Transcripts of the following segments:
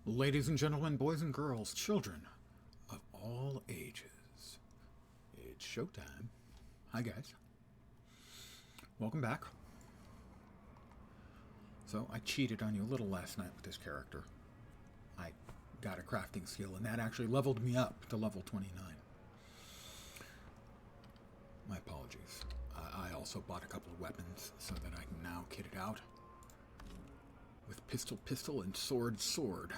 Ladies and gentlemen, boys and girls, children of all ages, it's showtime. Hi guys. Welcome back. So I cheated on you a little last night with this character. I got a crafting skill and that actually leveled me up to level 29. My apologies. I also bought a couple of weapons so that I can now kit it out with pistol, and sword.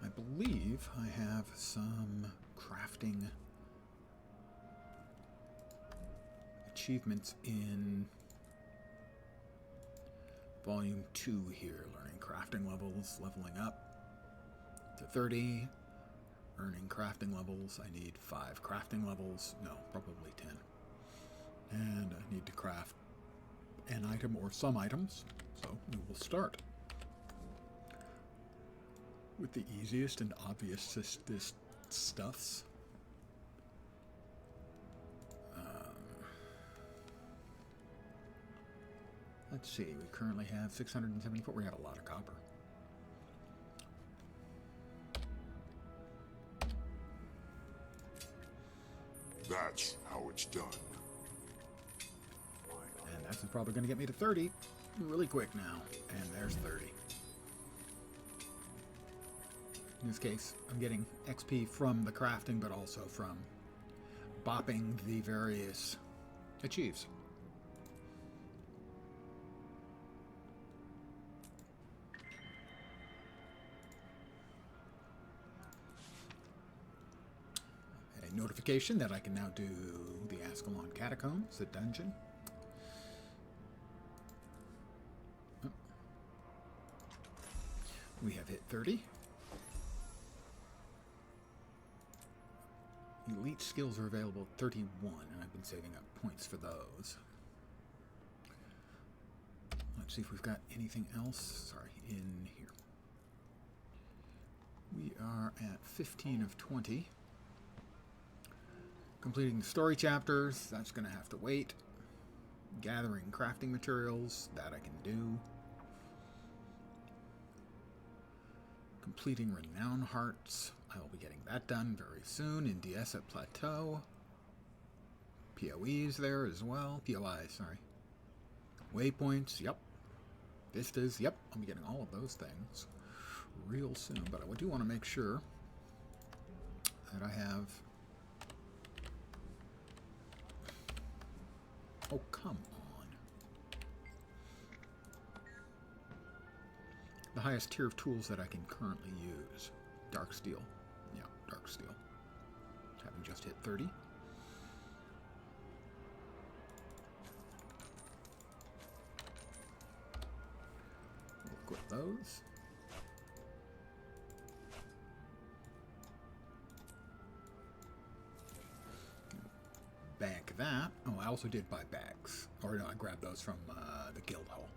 I believe I have some crafting achievements in Volume 2 here. Learning crafting levels, leveling up to 30. Earning crafting levels. I need 5 crafting levels. No, probably 10. And I need to craft an item or some items. So we will start with the easiest and obvious stuffs. Let's see, we currently have 674. We have a lot of copper. That's how it's done. And that's probably going to get me to 30 really quick now. And there's 30. In this case, I'm getting XP from the crafting, but also from bopping the various achieves. A notification that I can now do the Ascalon Catacombs, the dungeon. We have hit 30. Elite skills are available at 31, and I've been saving up points for those. Let's see if we've got anything else, in here. We are at 15 of 20. Completing the story chapters, that's going to have to wait. Gathering crafting materials, that I can do. Completing Renown Hearts. I will be getting that done very soon in Diessa Plateau. POEs there as well. POIs, sorry. Waypoints, yep. Vistas, yep. I'll be getting all of those things real soon. But I do want to make sure that I have... Oh, come on. The highest tier of tools that I can currently use. Dark steel. Yeah, dark steel. Having just hit 30. We'll equip those. Bag that. Oh, I also did buy bags. Or no, I grabbed those from the guild hall.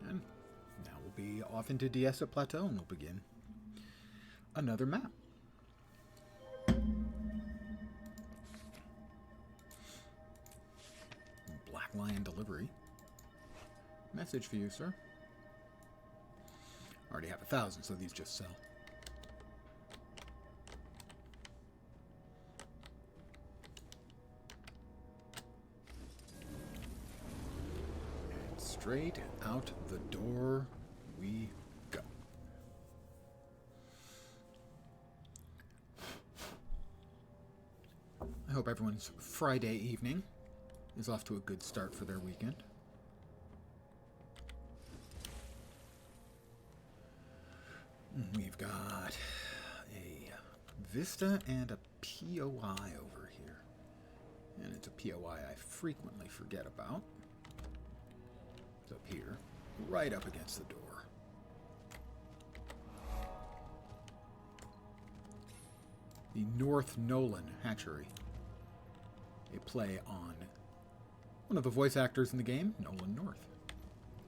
And now we'll be off into Diessa Plateau and we'll begin another map. Black Lion delivery. Message for you, sir. Already have 1,000, so these just sell. And straight out the door we go. I hope everyone's Friday evening is off to a good start for their weekend. We've got a Vista and a POI over here. And it's a POI I frequently forget about. It's up here, right up against the door. The North Nolan Hatchery. A play on one of the voice actors in the game, Nolan North.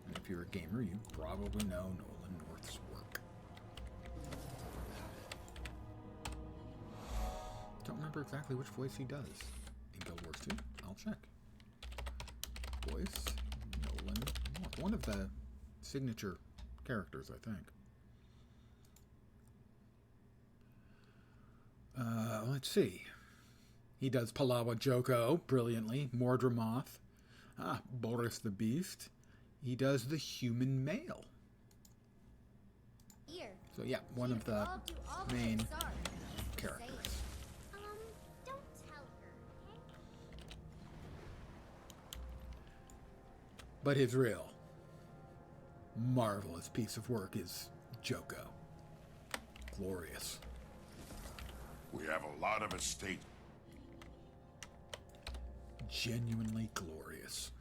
And if you're a gamer, you probably know Nolan North's work. Don't remember exactly which voice he does in Guild Wars 2. I'll check. Voice, Nolan North. One of the signature characters, I think. Let's see. He does Palawa Joko brilliantly. Mordramoth. Boris the Beast. He does the human male. So yeah, one of the main characters. Don't tell her, okay? But his real marvelous piece of work is Joko. Glorious. We have a lot of estate. Genuinely glorious.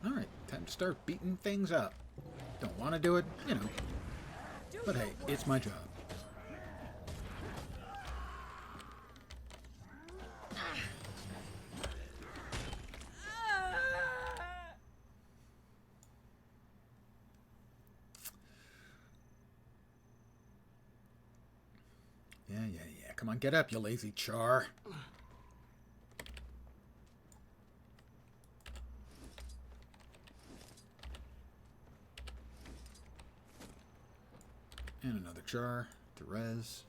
Alright, time to start beating things up. Don't want to do it, you know. But hey, it's my job. Yeah. Come on, get up, you lazy char. And another char to res.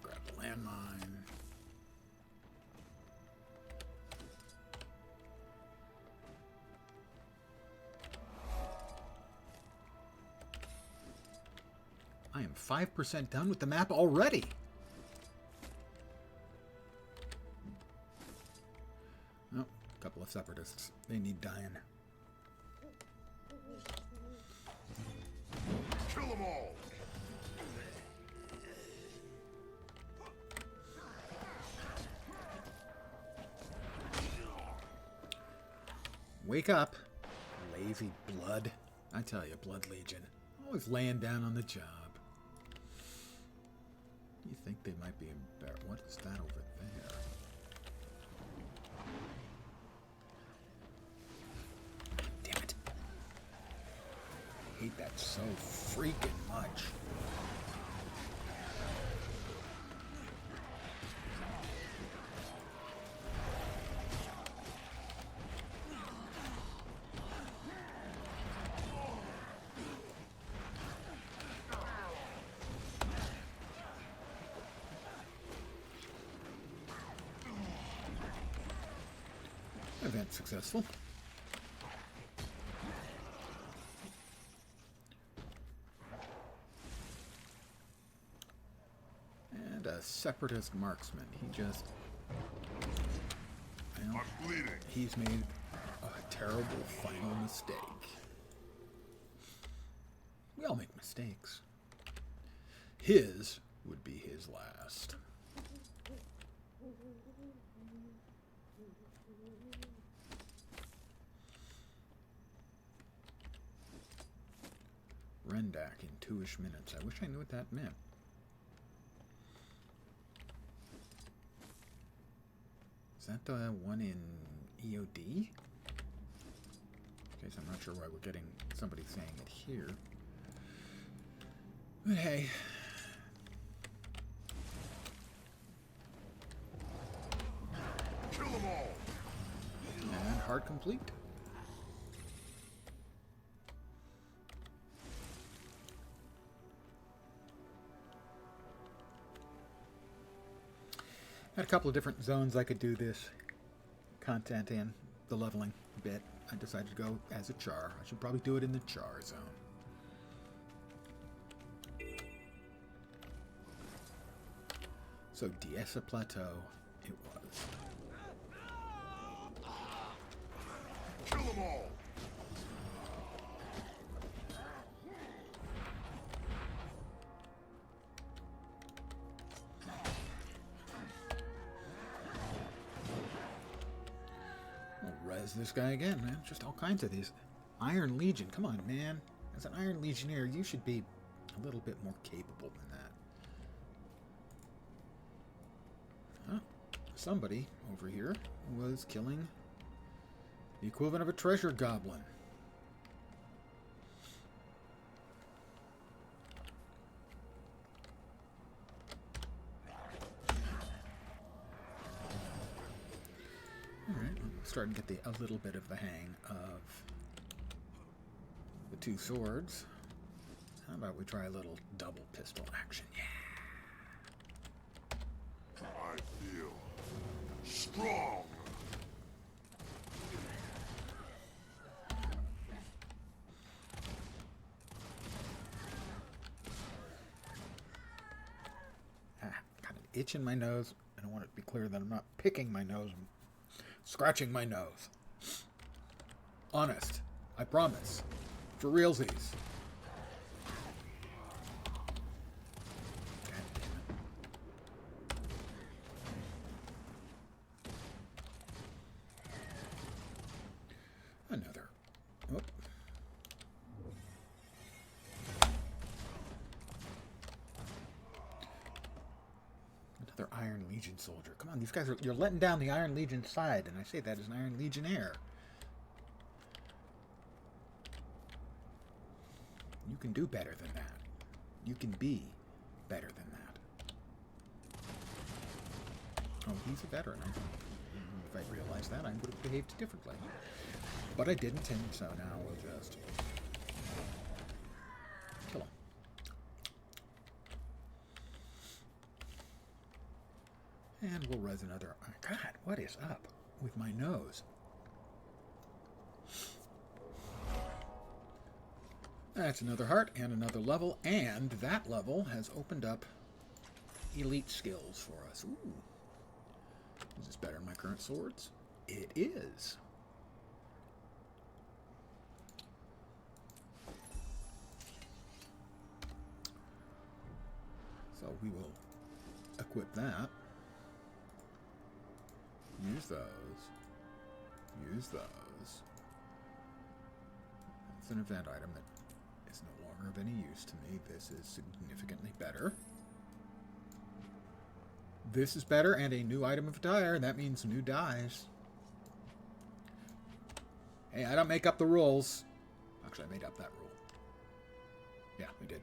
Grab the landmine. I am 5% done with the map already. Oh, a couple of separatists. They need dying. Kill them all! Wake up, lazy blood. I tell you, Blood Legion. Always laying down on the job. You think they might be embarrassed? What is that over there? Damn it. I hate that so freaking much. Event successful. And a separatist marksman. He just... Well, I'm bleeding. he's made a terrible final mistake. We all make mistakes. His would be his last. Rendak in 2-ish minutes. I wish I knew what that meant. Is that the one in EOD? In case I'm not sure why we're getting somebody saying it here. But hey. Kill them all! And hard complete. Had a couple of different zones I could do this content in, the leveling bit. I decided to go as a char. I should probably do it in the char zone. So Diessa Plateau it was. Kill them all! I'll res this guy again, man. Just all kinds of these. Iron Legion, come on, man. As an Iron Legionnaire, you should be a little bit more capable than that. Huh. Somebody over here was killing the equivalent of a treasure goblin. Alright, I'm starting to get a little bit of the hang of the two swords. How about we try a little double pistol action? Yeah. I feel strong. Got an itch in my nose. I don't want it to be clear that I'm not picking my nose. I'm scratching my nose. Honest. I promise. For realsies. Another. Whoop. Another Iron Legion soldier. Come on, these guys you're letting down the Iron Legion side, and I say that as an Iron Legionnaire. You can do better than that. You can be better than that. Oh, he's a veteran. If I realized that, I would have behaved differently. But I didn't, and so now we'll just kill him. And we'll res another. Oh, God, what is up with my nose? That's another heart and another level, and that level has opened up elite skills for us. Ooh. Is this better than my current swords? It is. So we will equip that. Use those. Use those. It's an event item that is no longer of any use to me. This is significantly better. This is better, and a new item of attire. That means new dies. Hey, I don't make up the rules. Actually, I made up that rule. Yeah, we did.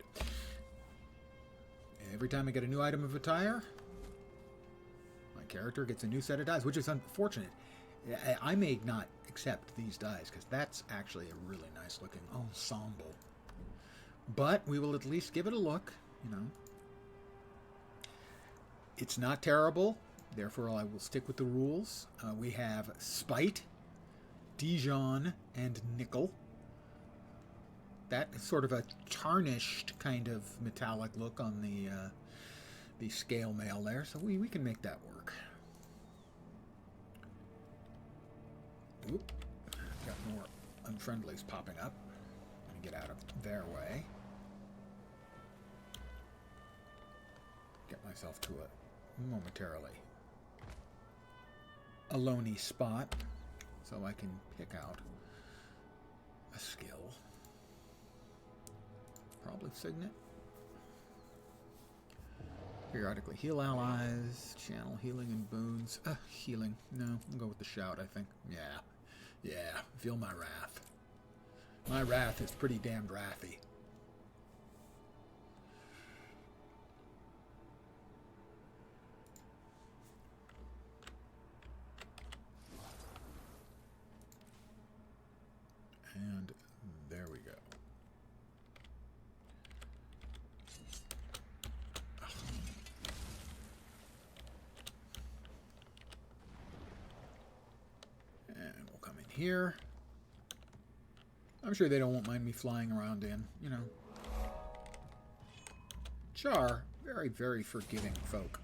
Every time I get a new item of attire, my character gets a new set of dies, which is unfortunate. I may not accept these dies, because that's actually a really nice looking ensemble. But we will at least give it a look, you know. It's not terrible, therefore I will stick with the rules. We have Spite, Dijon, and Nickel. That is sort of a tarnished kind of metallic look on the scale mail there, so we can make that work. Oop, got more unfriendlies popping up. I'm gonna get out of their way. Get myself to a momentarily alone-y spot so I can pick out a skill. Probably Signet. Periodically heal allies, channel healing and boons. Healing. No, I'll go with the shout, I think. Yeah, feel my wrath. My wrath is pretty damned wrathy. And there we go. And we'll come in here. I'm sure they don't mind me flying around in, you know. Char, very, very forgiving folk.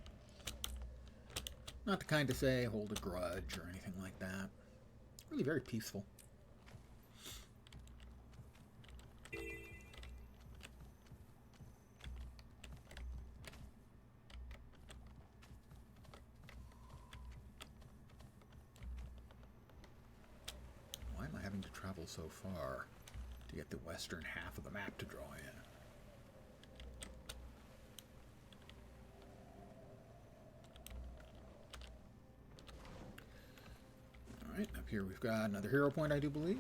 Not the kind to say hold a grudge or anything like that. Really very peaceful. Why am I having to travel so far to get the western half of the map to draw in. Alright, up here we've got another hero point, I do believe.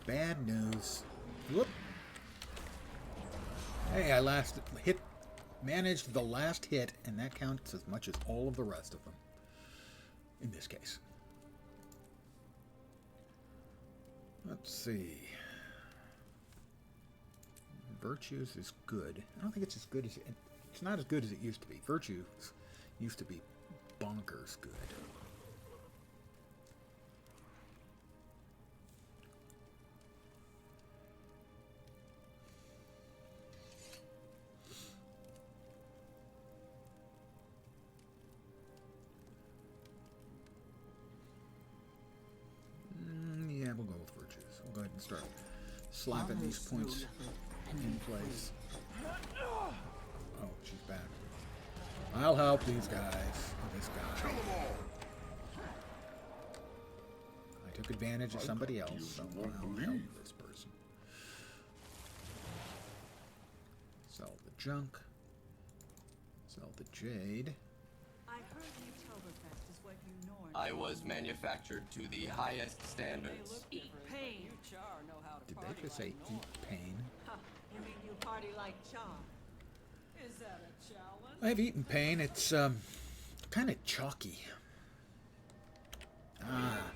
Bad news. Whoop. Hey, I managed the last hit, and that counts as much as all of the rest of them. In this case. Let's see. Virtues is good. I don't think it's as good as it's not as good as it used to be. Virtues used to be bonkers good. Yeah, we'll go with virtues. We'll go ahead and start slapping these points in place. Oh, she's back. I'll help these guys. This guy. I took advantage of somebody else, so I'll help this person. Sell the junk. Sell the jade. I heard Oktoberfest is what you Norns. I was manufactured to the highest standards. Eat pain. Did they just say eat pain? Huh, you mean you party like Char? Is that a challenge? I've eaten pain. It's kind of chalky. Ah,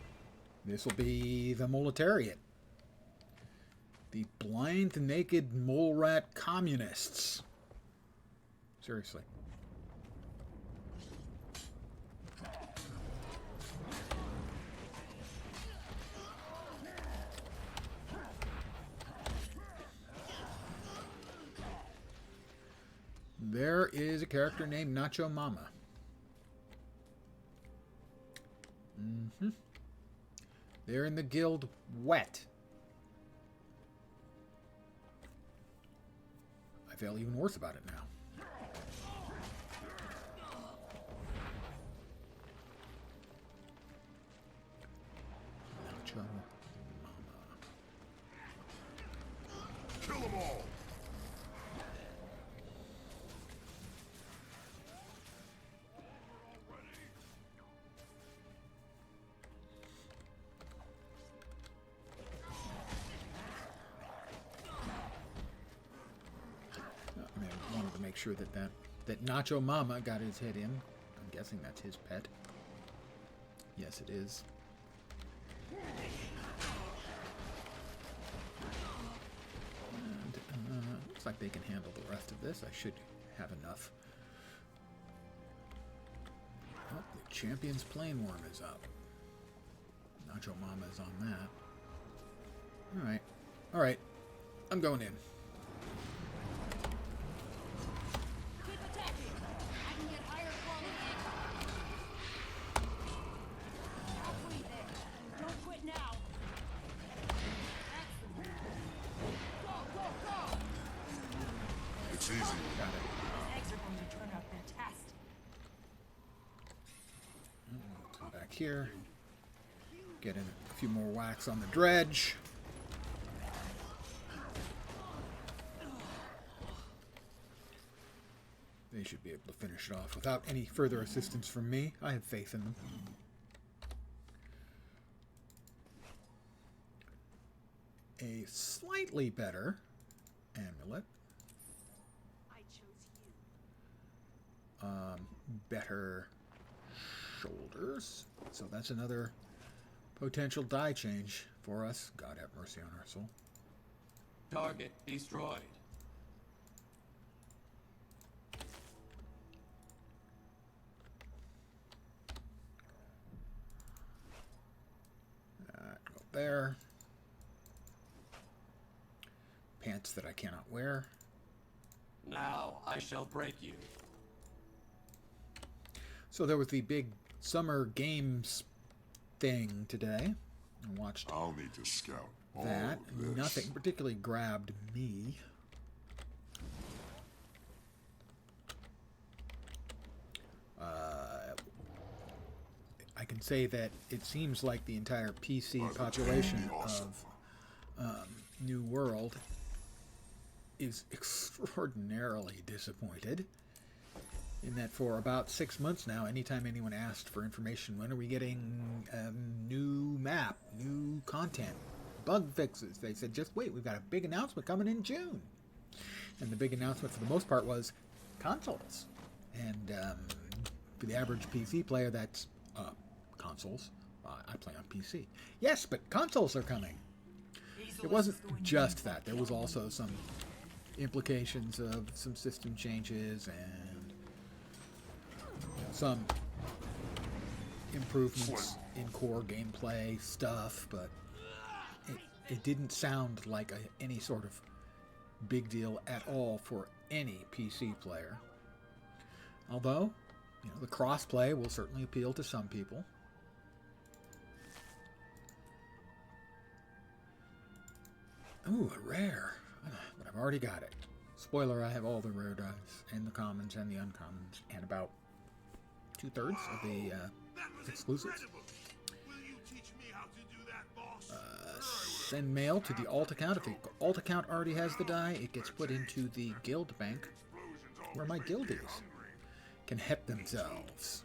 this will be the Moletariat. The blind, naked mole rat communists. Seriously. There is a character named Nacho Mama. They're in the guild Wet. I feel even worse about it now. Nacho Mama. Kill them all! Make sure that Nacho Mama got his hit in. I'm guessing that's his pet. Yes, it is. And looks like they can handle the rest of this. I should have enough. Oh, the Champion's Plane Worm is up. Nacho Mama is on that. Alright. Alright. I'm going in. Here, get in a few more whacks on the dredge. They should be able to finish it off without any further assistance from me. I have faith in them. A slightly better amulet. I chose you. Better shoulders. So that's another potential die change for us. God have mercy on our soul. Target destroyed. Go there. Pants that I cannot wear. Now I shall break you. So there was the big Summer Games thing today. I watched I'll need to scout all that. of this. Nothing particularly grabbed me. can say that it seems like the entire PC population of New World is extraordinarily disappointed in that for about 6 months now, anytime anyone asked for information, when are we getting new map, new content, bug fixes, they said, just wait, we've got a big announcement coming in June. And the big announcement for the most part was consoles. And for the average PC player, that's consoles. I play on PC. Yes, but consoles are coming. It wasn't just that. There was also some implications of some system changes and some improvements in core gameplay stuff, but it didn't sound like any sort of big deal at all for any PC player. Although, the cross-play will certainly appeal to some people. Ooh, a rare. But I've already got it. Spoiler, I have all the rare dice, and the commons and the uncommons, and about 2/3 of the exclusives. Send mail to the alt account. If the alt account already has the die, it gets put into the guild bank, where my guildies can help themselves.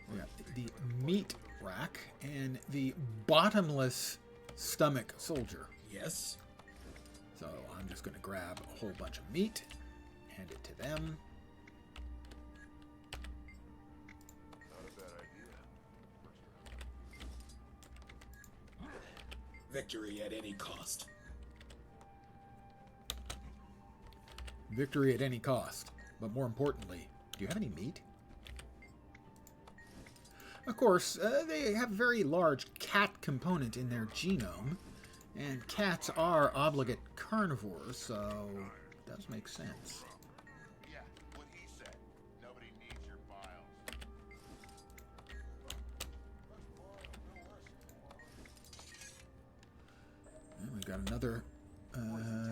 We got the meat rack and the bottomless stomach soldier. Yes. So I'm just going to grab a whole bunch of meat, hand it to them. Victory at any cost. Victory at any cost. But more importantly, do you have any meat? Of course, they have a very large cat component in their genome, and cats are obligate carnivores, so it does make sense. Yeah, what he said. Nobody needs your files. And we got another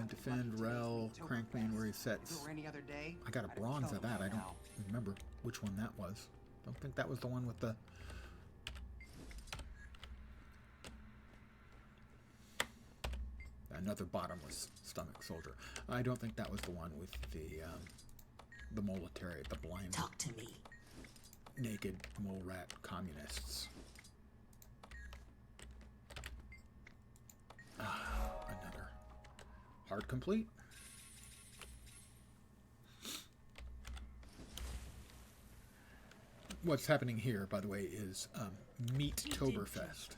defend rel crankman where he sets. I got a bronze of that. I don't remember which one that was. Don't think that was the one with the. Another bottomless stomach soldier. I don't think that was the one with the moletary, the blind. Talk to me. Naked mole rat communists. Another hard complete. What's happening here, by the way, is Meat-toberfest.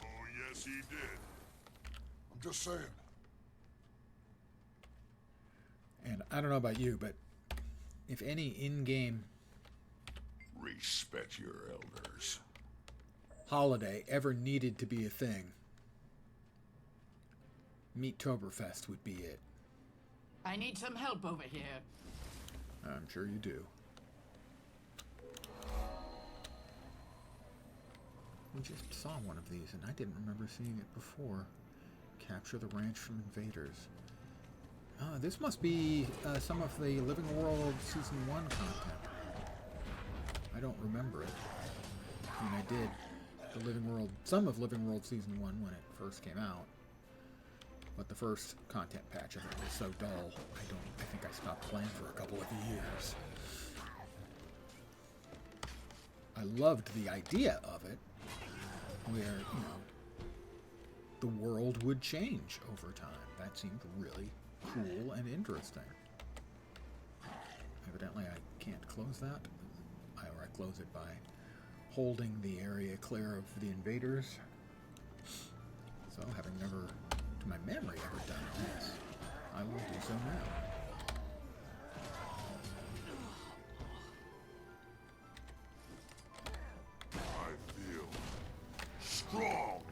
Oh, yes, he did. I'm just saying. And I don't know about you, but if any in-game Respect your elders. holiday ever needed to be a thing, Meat-toberfest would be it. I need some help over here. I'm sure you do. We just saw one of these, and I didn't remember seeing it before. Capture the ranch from invaders. This must be some of the Living World Season 1 content. I don't remember it. I mean, I did some of Living World Season 1 when it first came out. But the first content patch of it was so dull, I think I stopped playing for a couple of years. I loved the idea of it, where, the world would change over time. That seemed really cool and interesting. Evidently, I can't close that. Or I close it by holding the area clear of the invaders. So, having never, to my memory, ever done this, I will do so now. I feel strong.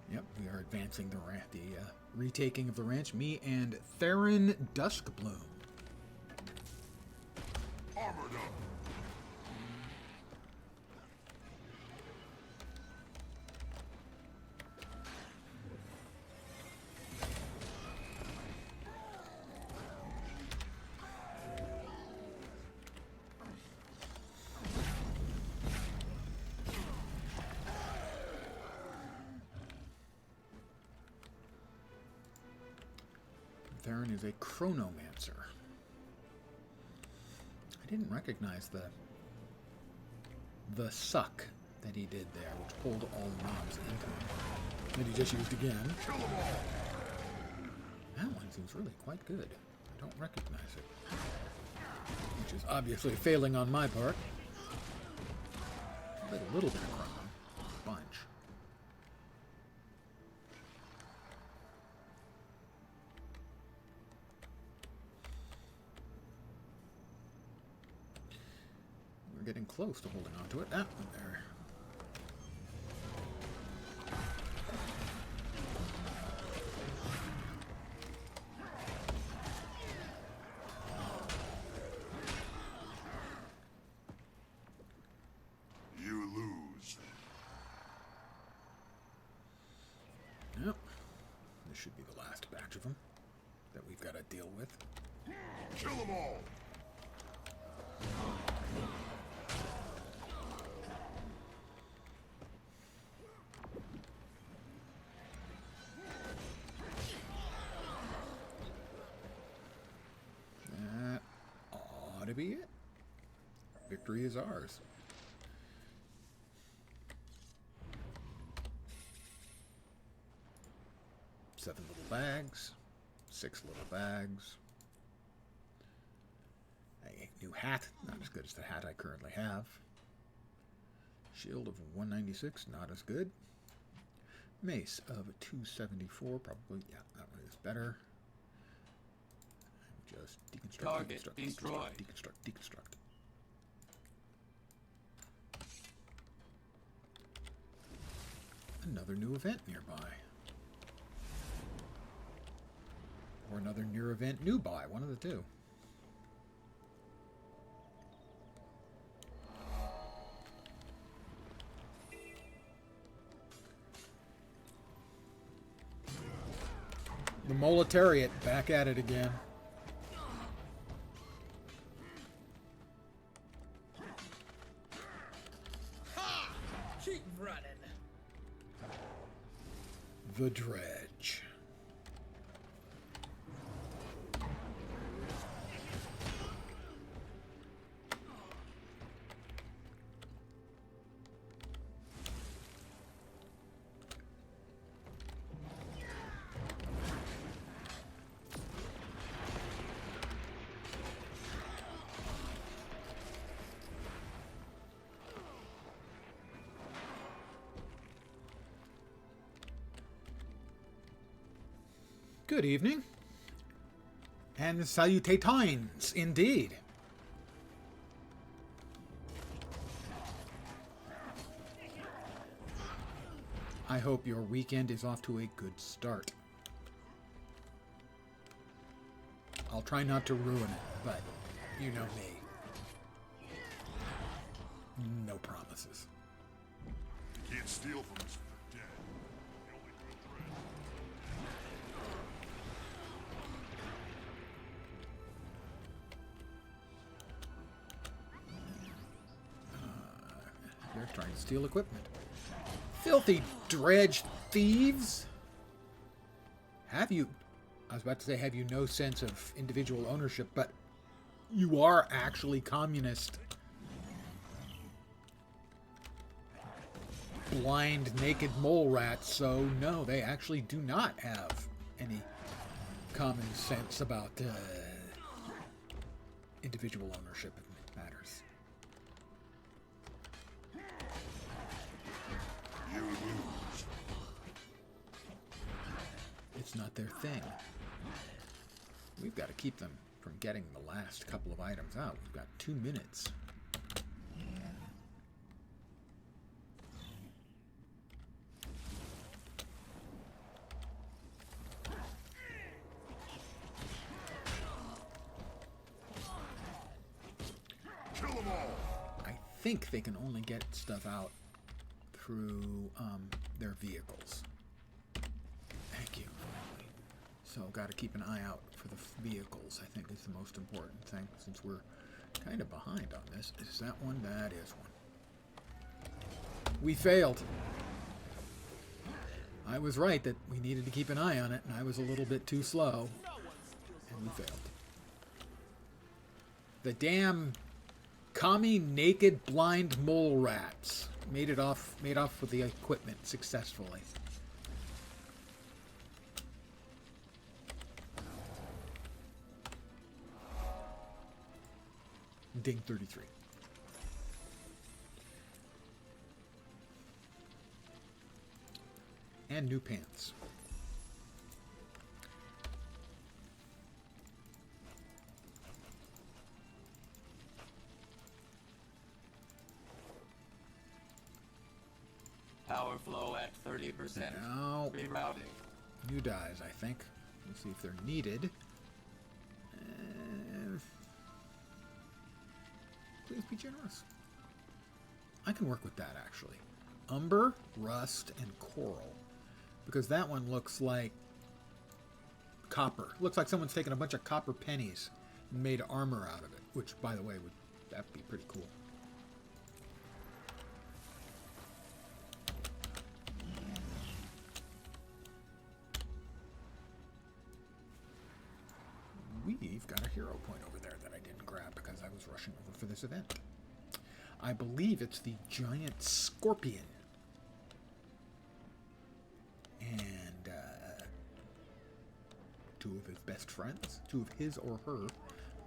Yep, we are advancing the retaking of the ranch. Me and Theron Duskbloom. Armored up. Theron is a chronomancer. I didn't recognize the suck that he did there, which pulled all the mobs into him. That he just used again. That one seems really quite good. I don't recognize it. Which is obviously failing on my part. A little bit of chrono. A bunch. We're getting close to holding on to it. That one there. Should be the last batch of them that we've got to deal with. Kill them all! That ought to be it. Victory is ours. Seven little bags, 6 little bags. A new hat, not as good as the hat I currently have. Shield of 196, not as good. Mace of 274, probably, yeah, that one is better. Just deconstruct, Target deconstruct, destroyed. deconstruct, deconstruct. Another new event nearby. Or another near event new buy, one of the two. The Moletariat back at it again. Keep running. The Dredge. Good evening. And salutations, indeed. I hope your weekend is off to a good start. I'll try not to ruin it, but you know me. No promises. You can't steal from us if they're dead. The only good threat. They're trying to steal equipment. Filthy dredge thieves! Have you... I was about to say, have you no sense of individual ownership, but you are actually communist. Blind, naked mole rats, so no, they actually do not have any common sense about individual ownership in matters. You lose. It's not their thing. We've got to keep them from getting the last couple of items out. We've got 2 minutes. Kill them all! I think they can only get stuff out through their vehicles. Thank you. So got to keep an eye out for the vehicles, I think is the most important thing, since we're kind of behind on this. Is that one? That is one. We failed. I was right that we needed to keep an eye on it, and I was a little bit too slow. And we failed. The damn commie naked blind mole rats made off with the equipment successfully. Ding 33. And new pants. Power flow at 30%. Now, Rerouting. new dies, I think. We'll see if they're needed. Please be generous. I can work with that, actually. Umber, rust, and coral. Because that one looks like copper. Looks like someone's taken a bunch of copper pennies and made armor out of it. Which, by the way, would that be pretty cool. We've got a hero point over there that I didn't grab because I was rushing over for this event. I believe it's the giant scorpion. And two of his best friends. Two of his or her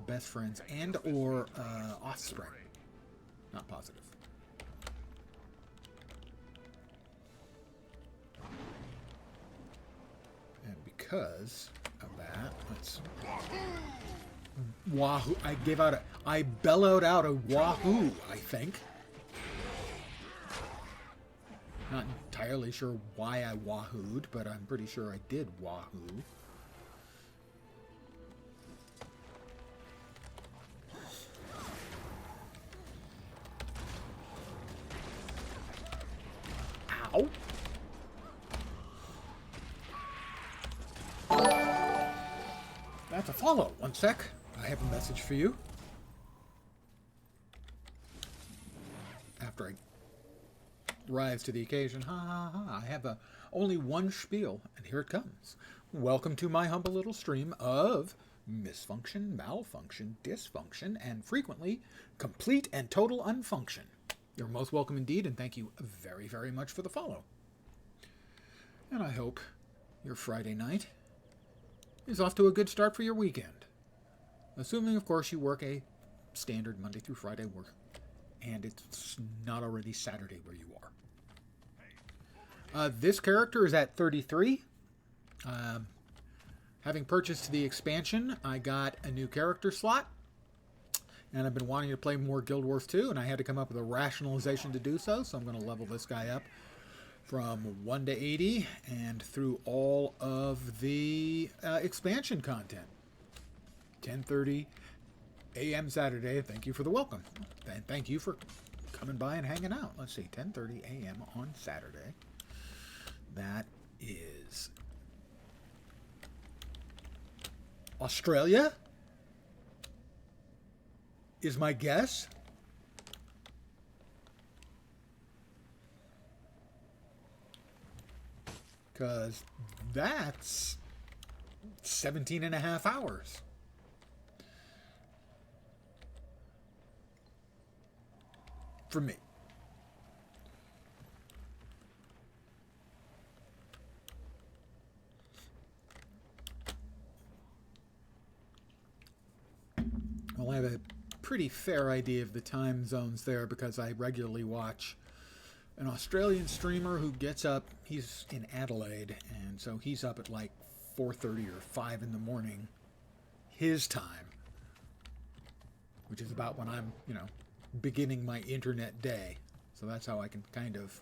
best friends and or offspring. Not positive. And because of that, let's... Wahoo! I bellowed out a wahoo, I think. Not entirely sure why I wahooed, but I'm pretty sure I did wahoo. Ow! That's a follow. One sec. I have a message for you. After I rise to the occasion, ha ha ha, I have only one spiel, and here it comes. Welcome to my humble little stream of misfunction, malfunction, dysfunction, and frequently complete and total unfunction. You're most welcome indeed, and thank you very, very much for the follow. And I hope your Friday night is off to a good start for your weekend. Assuming, of course, you work a standard Monday through Friday work, and it's not already Saturday where you are. This character is at 33. Having purchased the expansion, I got a new character slot, and I've been wanting to play more Guild Wars 2, and I had to come up with a rationalization to do so, so I'm going to level this guy up from 1 to 80 and through all of the expansion content. 10:30 a.m. Saturday. Thank you for the welcome. And thank you for coming by and hanging out. Let's see, 10:30 a.m. on Saturday. That is Australia, is my guess. Because that's 17 and a half hours. For me. Well, I have a pretty fair idea of the time zones there because I regularly watch an Australian streamer who gets up, he's in Adelaide, and so he's up at like 4:30 or 5 in the morning, his time, which is about when I'm, beginning my internet day. So that's how I can kind of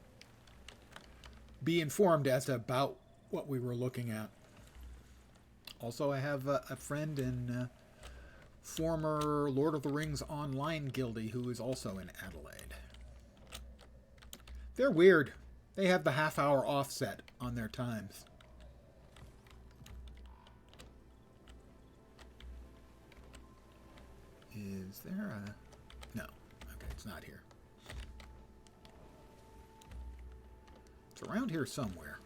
be informed as to about what we were looking at. Also, I have a friend and former Lord of the Rings online guildie who is also in Adelaide. They're weird. They have the half-hour offset on their times. Is there a... No. Okay, it's not here. It's around here somewhere.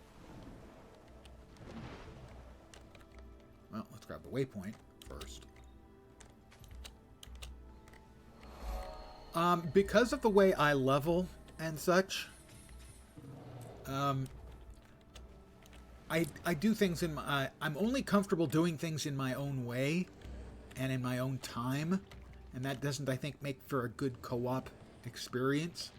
Well, let's grab the waypoint. first. Because of the way I level and such, I do things in my... I'm only comfortable doing things in my own way and in my own time, and that doesn't, I think, make for a good co-op experience,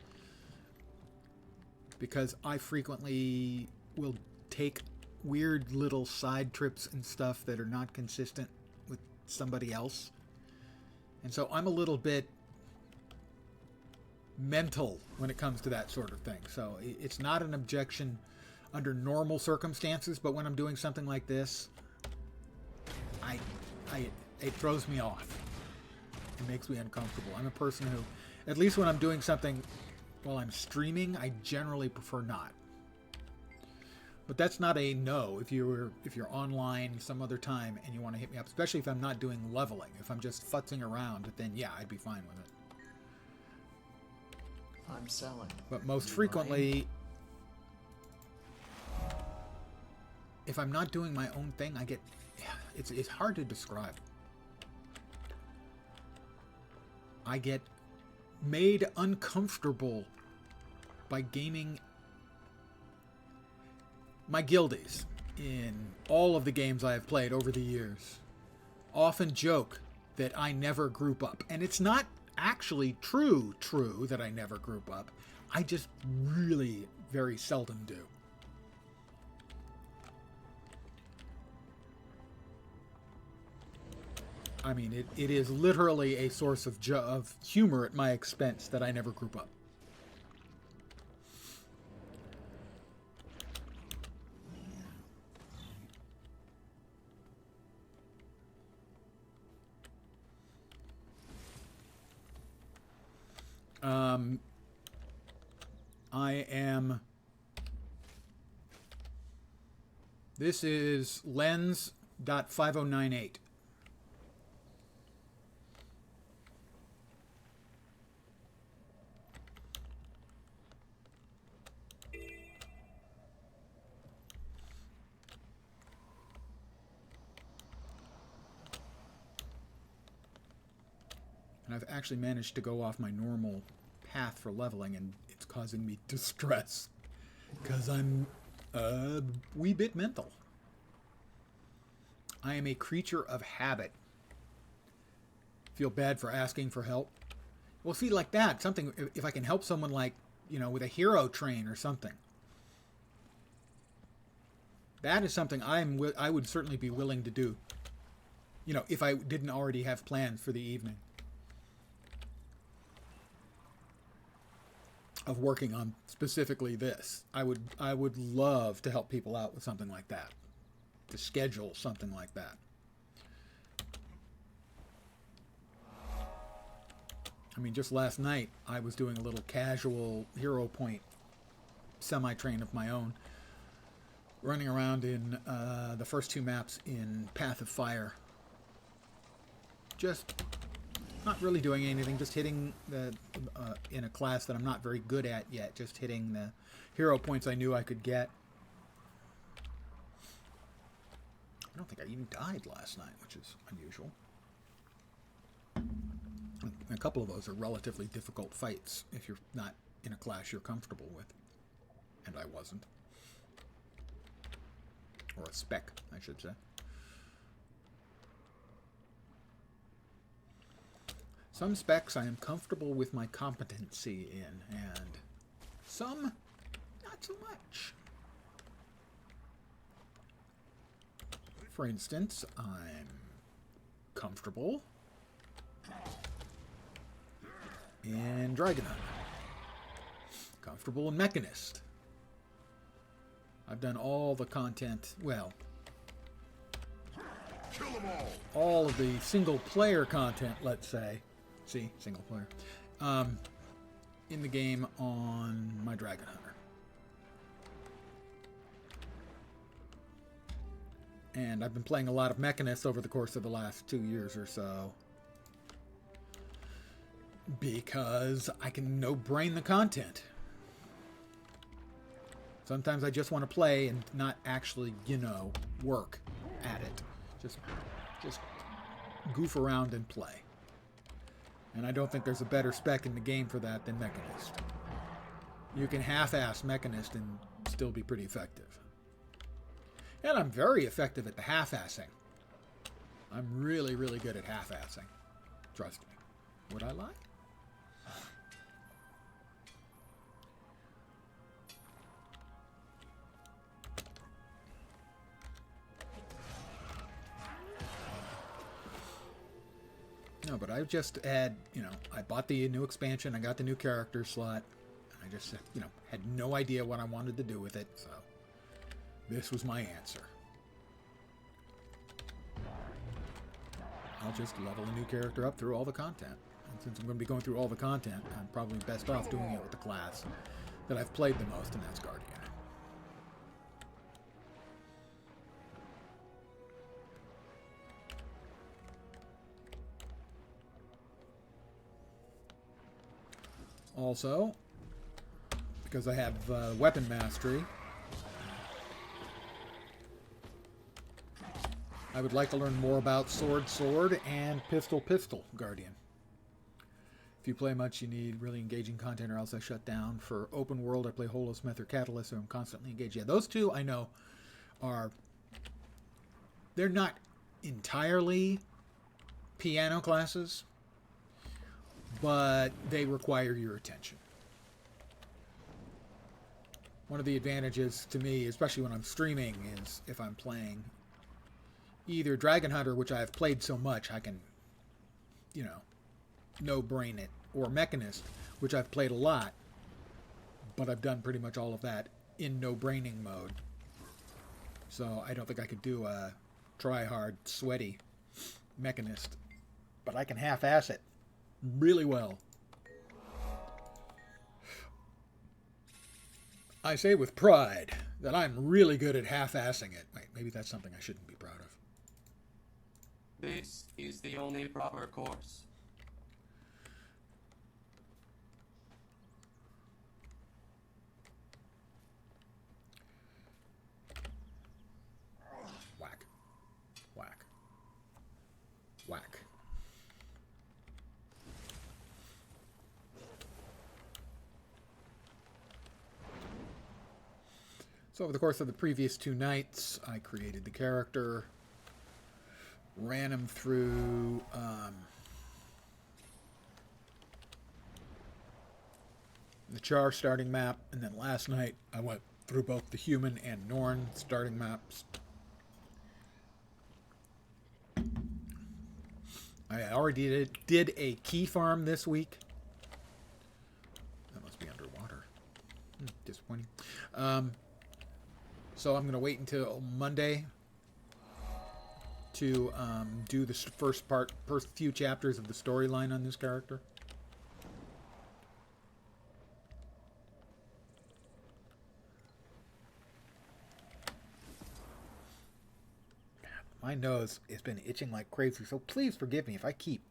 because I frequently will take weird little side trips and stuff that are not consistent with somebody else, and so I'm a little bit mental when it comes to that sort of thing. So it's not an objection under normal circumstances, but when I'm doing something like this, it throws me off. It makes me uncomfortable. I'm a person who, at least when I'm doing something while I'm streaming, I generally prefer not. But that's not a no if you're online some other time and you want to hit me up, especially if I'm not doing leveling. If I'm just futzing around, then yeah, I'd be fine with it. I'm selling. But most frequently, if I'm not doing my own thing, I get... It's hard to describe. I get made uncomfortable by gaming my guildies in all of the games I have played over the years. Often joke that I never group up. And it's not actually true that I never group up. I just really very seldom do. I mean, it is literally a source of humor at my expense that I never group up. I am... This is lens.5098. And I've actually managed to go off my normal path for leveling, and it's causing me distress because I'm a wee bit mental. I am a creature of habit. Feel bad for asking for help. Well, see, like that, something, if I can help someone, like, you know, with a hero train or something, that is something I would certainly be willing to do, you know, if I didn't already have plans for the evening of working on specifically this. I would love to help people out with something like that, to schedule something like that. I mean, just last night I was doing a little casual hero point semi-train of my own, running around in the first two maps in Path of Fire. Just not really doing anything, just hitting the in a class that I'm not very good at yet, just hitting the hero points I knew I could get. I don't think I even died last night, which is unusual. A couple of those are relatively difficult fights if you're not in a class you're comfortable with. And I wasn't. Or a spec, I should say. Some specs I am comfortable with my competency in, and some not so much. For instance, I'm comfortable in Dragon Hunter. Comfortable in Mechanist. I've done all the content, well, Kill them all of the single-player content, let's say. See, single-player. In the game on my Dragon Hunter. And I've been playing a lot of Mechanist over the course of the last 2 years or so, because I can no-brain the content. Sometimes I just want to play and not actually, you know, work at it. Just goof around and play. And I don't think there's a better spec in the game for that than Mechanist. You can half-ass Mechanist and still be pretty effective. And I'm very effective at the half-assing. I'm really, really good at half-assing. Trust me. Would I lie? No, but I just had, I bought the new expansion, I got the new character slot, and I just, had no idea what I wanted to do with it, so this was my answer. I'll just level a new character up through all the content. And since I'm going to be going through all the content, I'm probably best off doing it with the class that I've played the most, and that's Guardian. Also, because I have weapon mastery, I would like to learn more about sword and pistol Guardian. If you play much, you need really engaging content, or else I shut down. For open world, I play Holosmith or Catalyst, so I'm constantly engaged. Yeah, those two I know they're not entirely piano classes, but they require your attention. One of the advantages to me, especially when I'm streaming, is if I'm playing either Dragon Hunter, which I have played so much, I can, no-brain it, or Mechanist, which I've played a lot, but I've done pretty much all of that in no-braining mode. So I don't think I could do a try-hard, sweaty Mechanist, but I can half-ass it really well. I say with pride that I'm really good at half-assing it. Wait, maybe that's something I shouldn't be proud of. This is the only proper course. Whack. Whack. Whack. So over the course of the previous 2 nights, I created the character, ran him through the Char starting map, and then last night I went through both the human and Norn starting maps. I already did a key farm this week. That must be underwater. Disappointing. So I'm going to wait until Monday to do the first few chapters of the storyline on this character. My nose has been itching like crazy, so please forgive me if I keep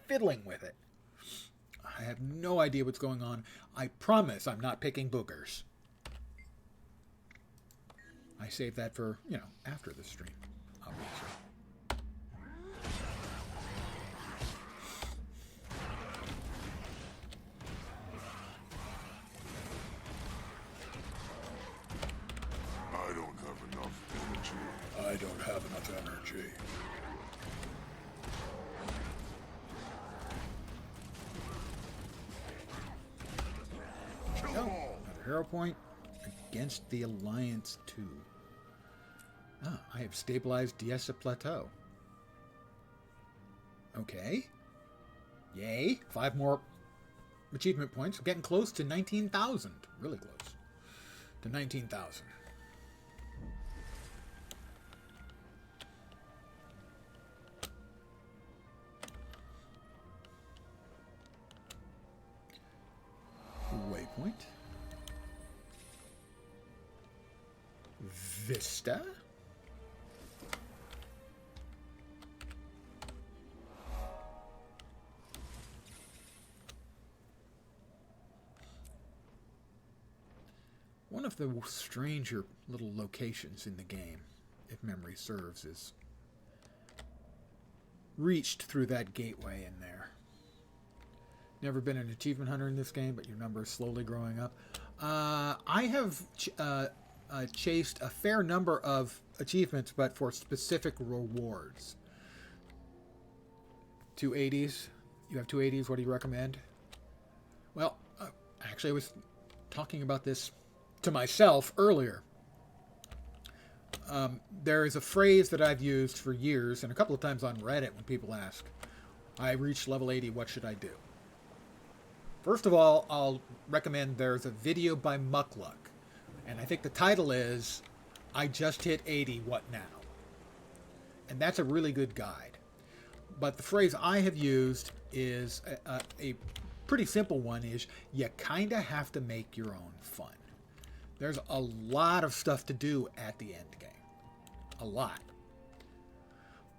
fiddling with it. I have no idea what's going on. I promise I'm not picking boogers. I save that for, after the stream, obviously. I don't have enough energy. I don't have enough energy. Kill them all! Another hero point against the Alliance 2. Ah, I have stabilized Diessa Plateau. Okay. Yay. 5 more achievement points. I'm getting close to 19,000. Really close to 19,000. Waypoint. Vista. One of the stranger little locations in the game, if memory serves, is reached through that gateway in there. Never been an achievement hunter in this game, but your number is slowly growing up. I have chased a fair number of achievements, but for specific rewards. 280s. You have 280s. What do you recommend? Well, actually, I was talking about this to myself earlier. There is a phrase that I've used for years, and a couple of times on Reddit when people ask, I reached level 80, what should I do? First of all, I'll recommend there's a video by Muckluck, and I think the title is, I just hit 80, what now? And that's a really good guide. But the phrase I have used is a pretty simple one, is you kind of have to make your own fun. There's a lot of stuff to do at the end game. A lot.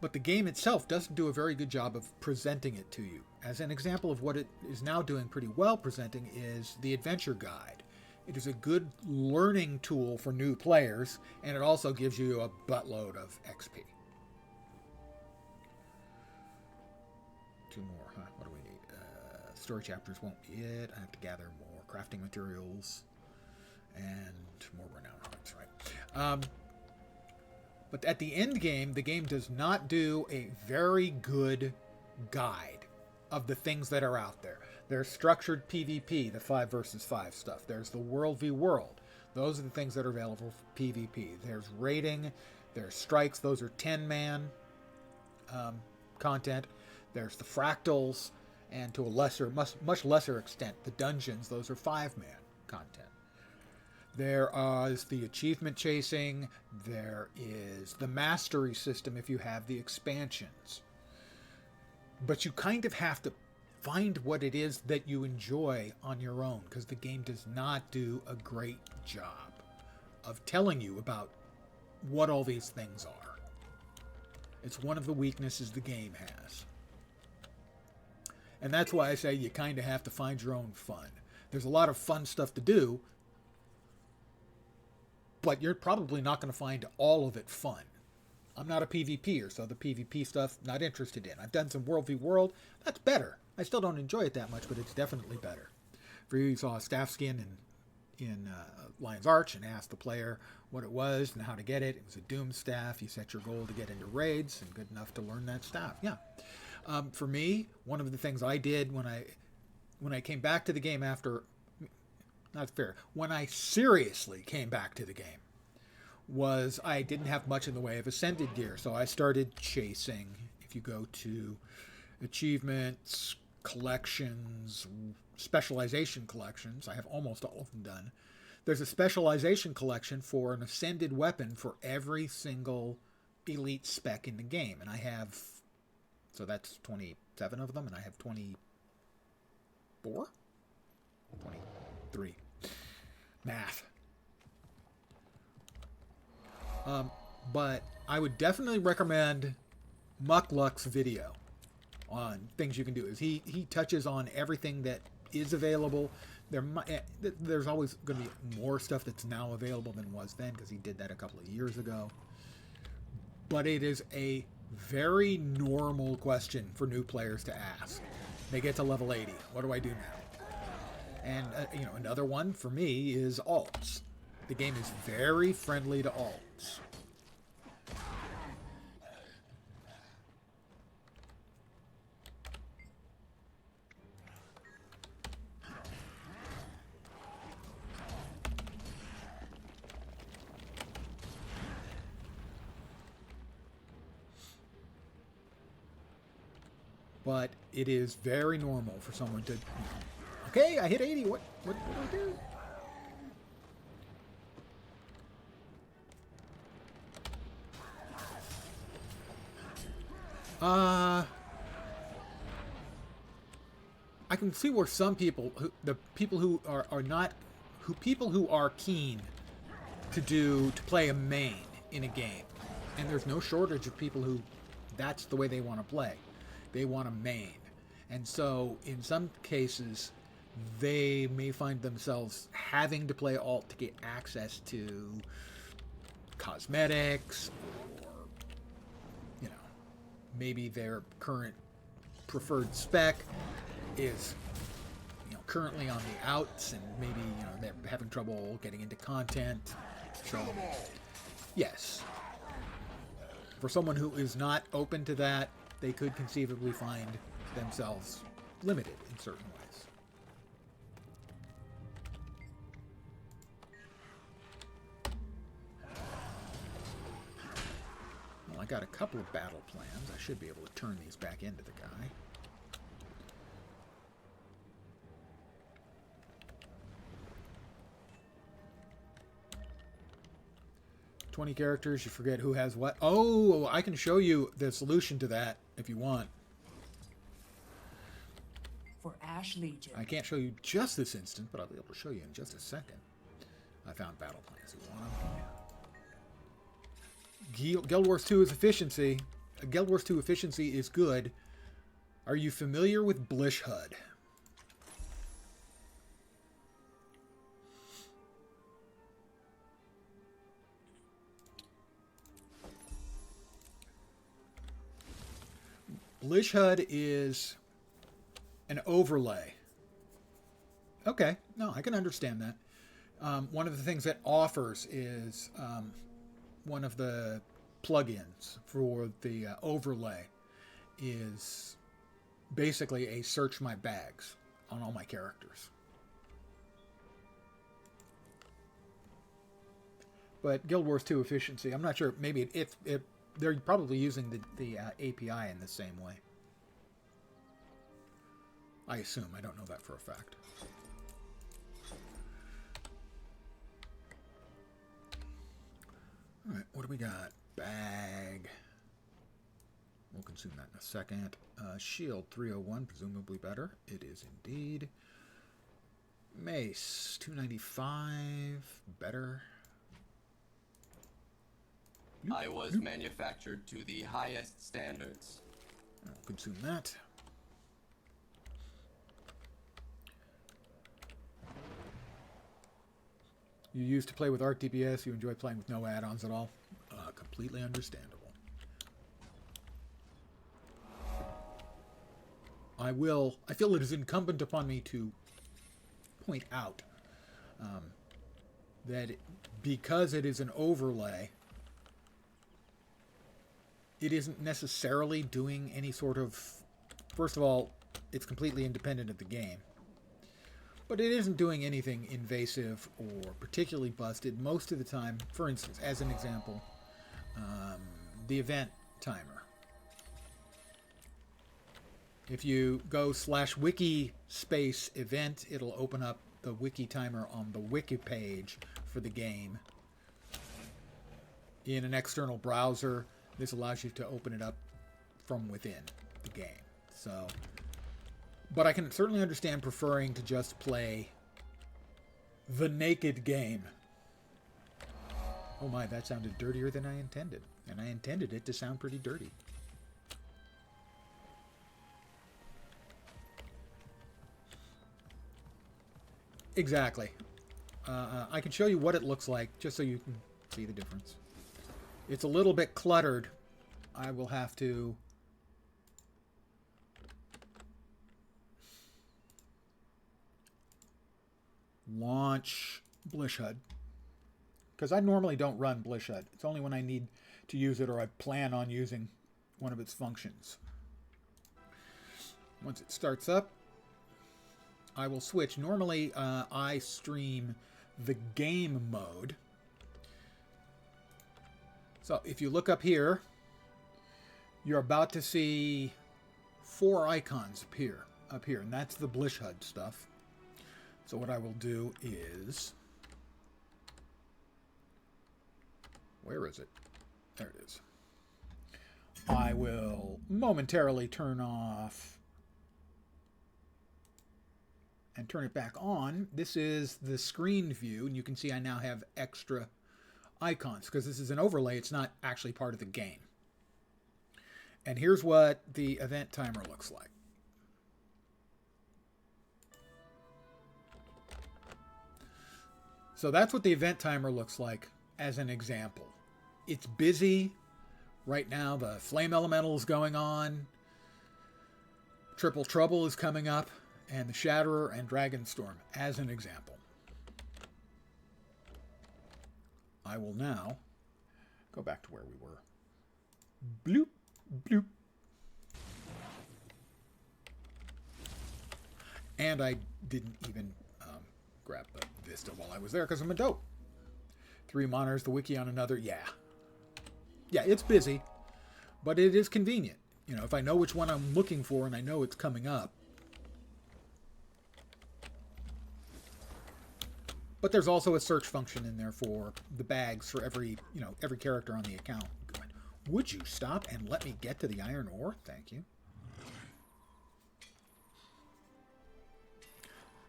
But the game itself doesn't do a very good job of presenting it to you. As an example of what it is now doing pretty well presenting is the adventure guide. It is a good learning tool for new players, and it also gives you a buttload of XP. 2 more, huh? What do we need? Story chapters won't be it. I have to gather more crafting materials and more renown points, right? But at the end game, the game does not do a very good guide of the things that are out there. There's structured PvP, the 5 versus 5 stuff. There's the World v World. Those are the things that are available for PvP. There's raiding. There's strikes. Those are 10-man content. There's the fractals. And to a much lesser extent, the dungeons. Those are 5-man content. There is the achievement chasing. There is the mastery system if you have the expansions. But you kind of have to find what it is that you enjoy on your own, because the game does not do a great job of telling you about what all these things are. It's one of the weaknesses the game has. And that's why I say you kind of have to find your own fun. There's a lot of fun stuff to do, but you're probably not going to find all of it fun. I'm not a PvPer, so the PvP stuff, not interested in. I've done some World v World. That's better. I still don't enjoy it that much, but it's definitely better. For you saw a staff skin in Lion's Arch and asked the player what it was and how to get it. It was a Doom staff. You set your goal to get into raids and good enough to learn that staff. Yeah. For me, one of the things I did when I came back to the game after... Not fair. When I seriously came back to the game, was I didn't have much in the way of ascended gear. So I started chasing. If you go to achievements, collections, specialization collections, I have almost all of them done. There's a specialization collection for an ascended weapon for every single elite spec in the game. And I have, so that's 27 of them, and I have 24? 23. Math. But I would definitely recommend Muckluck's video on things you can do. He touches on everything that is available. There's always going to be more stuff that's now available than was then, because he did that a couple of years ago. But it is a very normal question for new players to ask. They get to level 80. What do I do now? And, another one for me is alts. The game is very friendly to alts. But it is very normal for someone to... Okay, I hit 80. What do I do? I can see where some people, people who are keen to play a main in a game, and there's no shortage of people who that's the way they want to play. They want a main, and so in some cases they may find themselves having to play alt to get access to cosmetics or maybe their current preferred spec is, you know, currently on the outs, and maybe, you know, they're having trouble getting into content. So, yes, for someone who is not open to that, they could conceivably find themselves limited in certain ways. Well, I got a couple of battle plans. I should be able to turn these back into the guy. "20 characters, you forget who has what." Oh, I can show you the solution to that if you want. For Ash Legion. I can't show you just this instant, but I'll be able to show you in just a second. I found battle plans. You want them? Guild Wars 2 is efficiency. Guild Wars 2 efficiency is good. Are you familiar with Blish HUD? Blish HUD is an overlay. Okay, no, I can understand that. One of the things that offers is one of the plugins for the overlay is basically a search my bags on all my characters. But Guild Wars 2 efficiency, I'm not sure. Maybe if they're probably using the API in the same way. I assume. I don't know that for a fact. All right, what do we got? Bag. We'll consume that in a second. Shield 301, presumably better. It is indeed. Mace 295, better. I was manufactured to the highest standards. I'll consume that. You used to play with Arc DPS. You enjoy playing with no add-ons at all. Completely understandable. I feel it is incumbent upon me to point out that because it is an overlay, it isn't necessarily doing any sort of... First of all, it's completely independent of the game. But it isn't doing anything invasive or particularly busted most of the time. For instance, as an example, the event timer. If you go /wiki space event, it'll open up the wiki timer on the wiki page for the game. In an external browser, this allows you to open it up from within the game. So, but I can certainly understand preferring to just play the naked game. Oh my, that sounded dirtier than I intended. And I intended it to sound pretty dirty. Exactly. I can show you what it looks like, just so you can see the difference. It's a little bit cluttered. I will have to... launch Blish HUD. Because I normally don't run Blish HUD. It's only when I need to use it or I plan on using one of its functions. Once it starts up, I will switch. Normally, I stream the game mode. So if you look up here, you're about to see 4 icons appear up here, and that's the Blish HUD stuff. So what I will do is... Where is it? There it is. I will momentarily turn off and turn it back on. This is the screen view, and you can see I now have extra icons because this is an overlay. It's not actually part of the game. And here's what the event timer looks like. So that's what the event timer looks like as an example. It's busy Right now, the Flame Elemental is going on. Triple Trouble is coming up. And the Shatterer and Dragonstorm, as an example. I will now go back to where we were. Bloop, bloop. And I didn't even grab the Vista while I was there because I'm a dope. 3 monitors, the wiki on another. Yeah, it's busy, but it is convenient. You know, if I know which one I'm looking for and I know it's coming up. But there's also a search function in there for the bags for every character on the account. Would you stop and let me get to the iron ore? Thank you.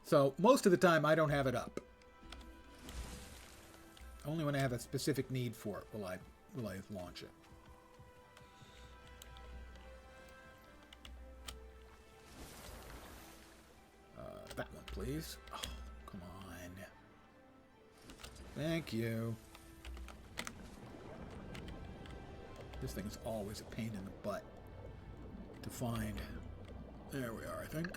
So most of the time I don't have it up. Only when I have a specific need for it will I launch it. That one, please. Oh, come on. Thank you. This thing is always a pain in the butt to find. There we are, I think.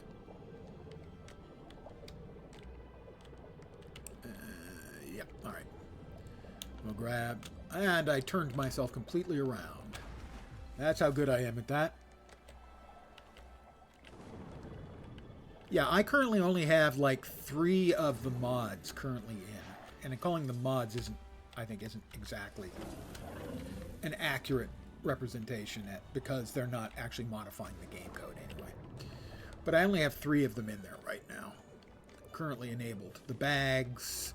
Yep, alright. We'll grab... And I turned myself completely around. That's how good I am at that. Yeah, I currently only have like 3 of the mods currently in. And calling them mods isn't exactly an accurate representation because they're not actually modifying the game code anyway. But I only have 3 of them in there right now. Currently enabled. The bags,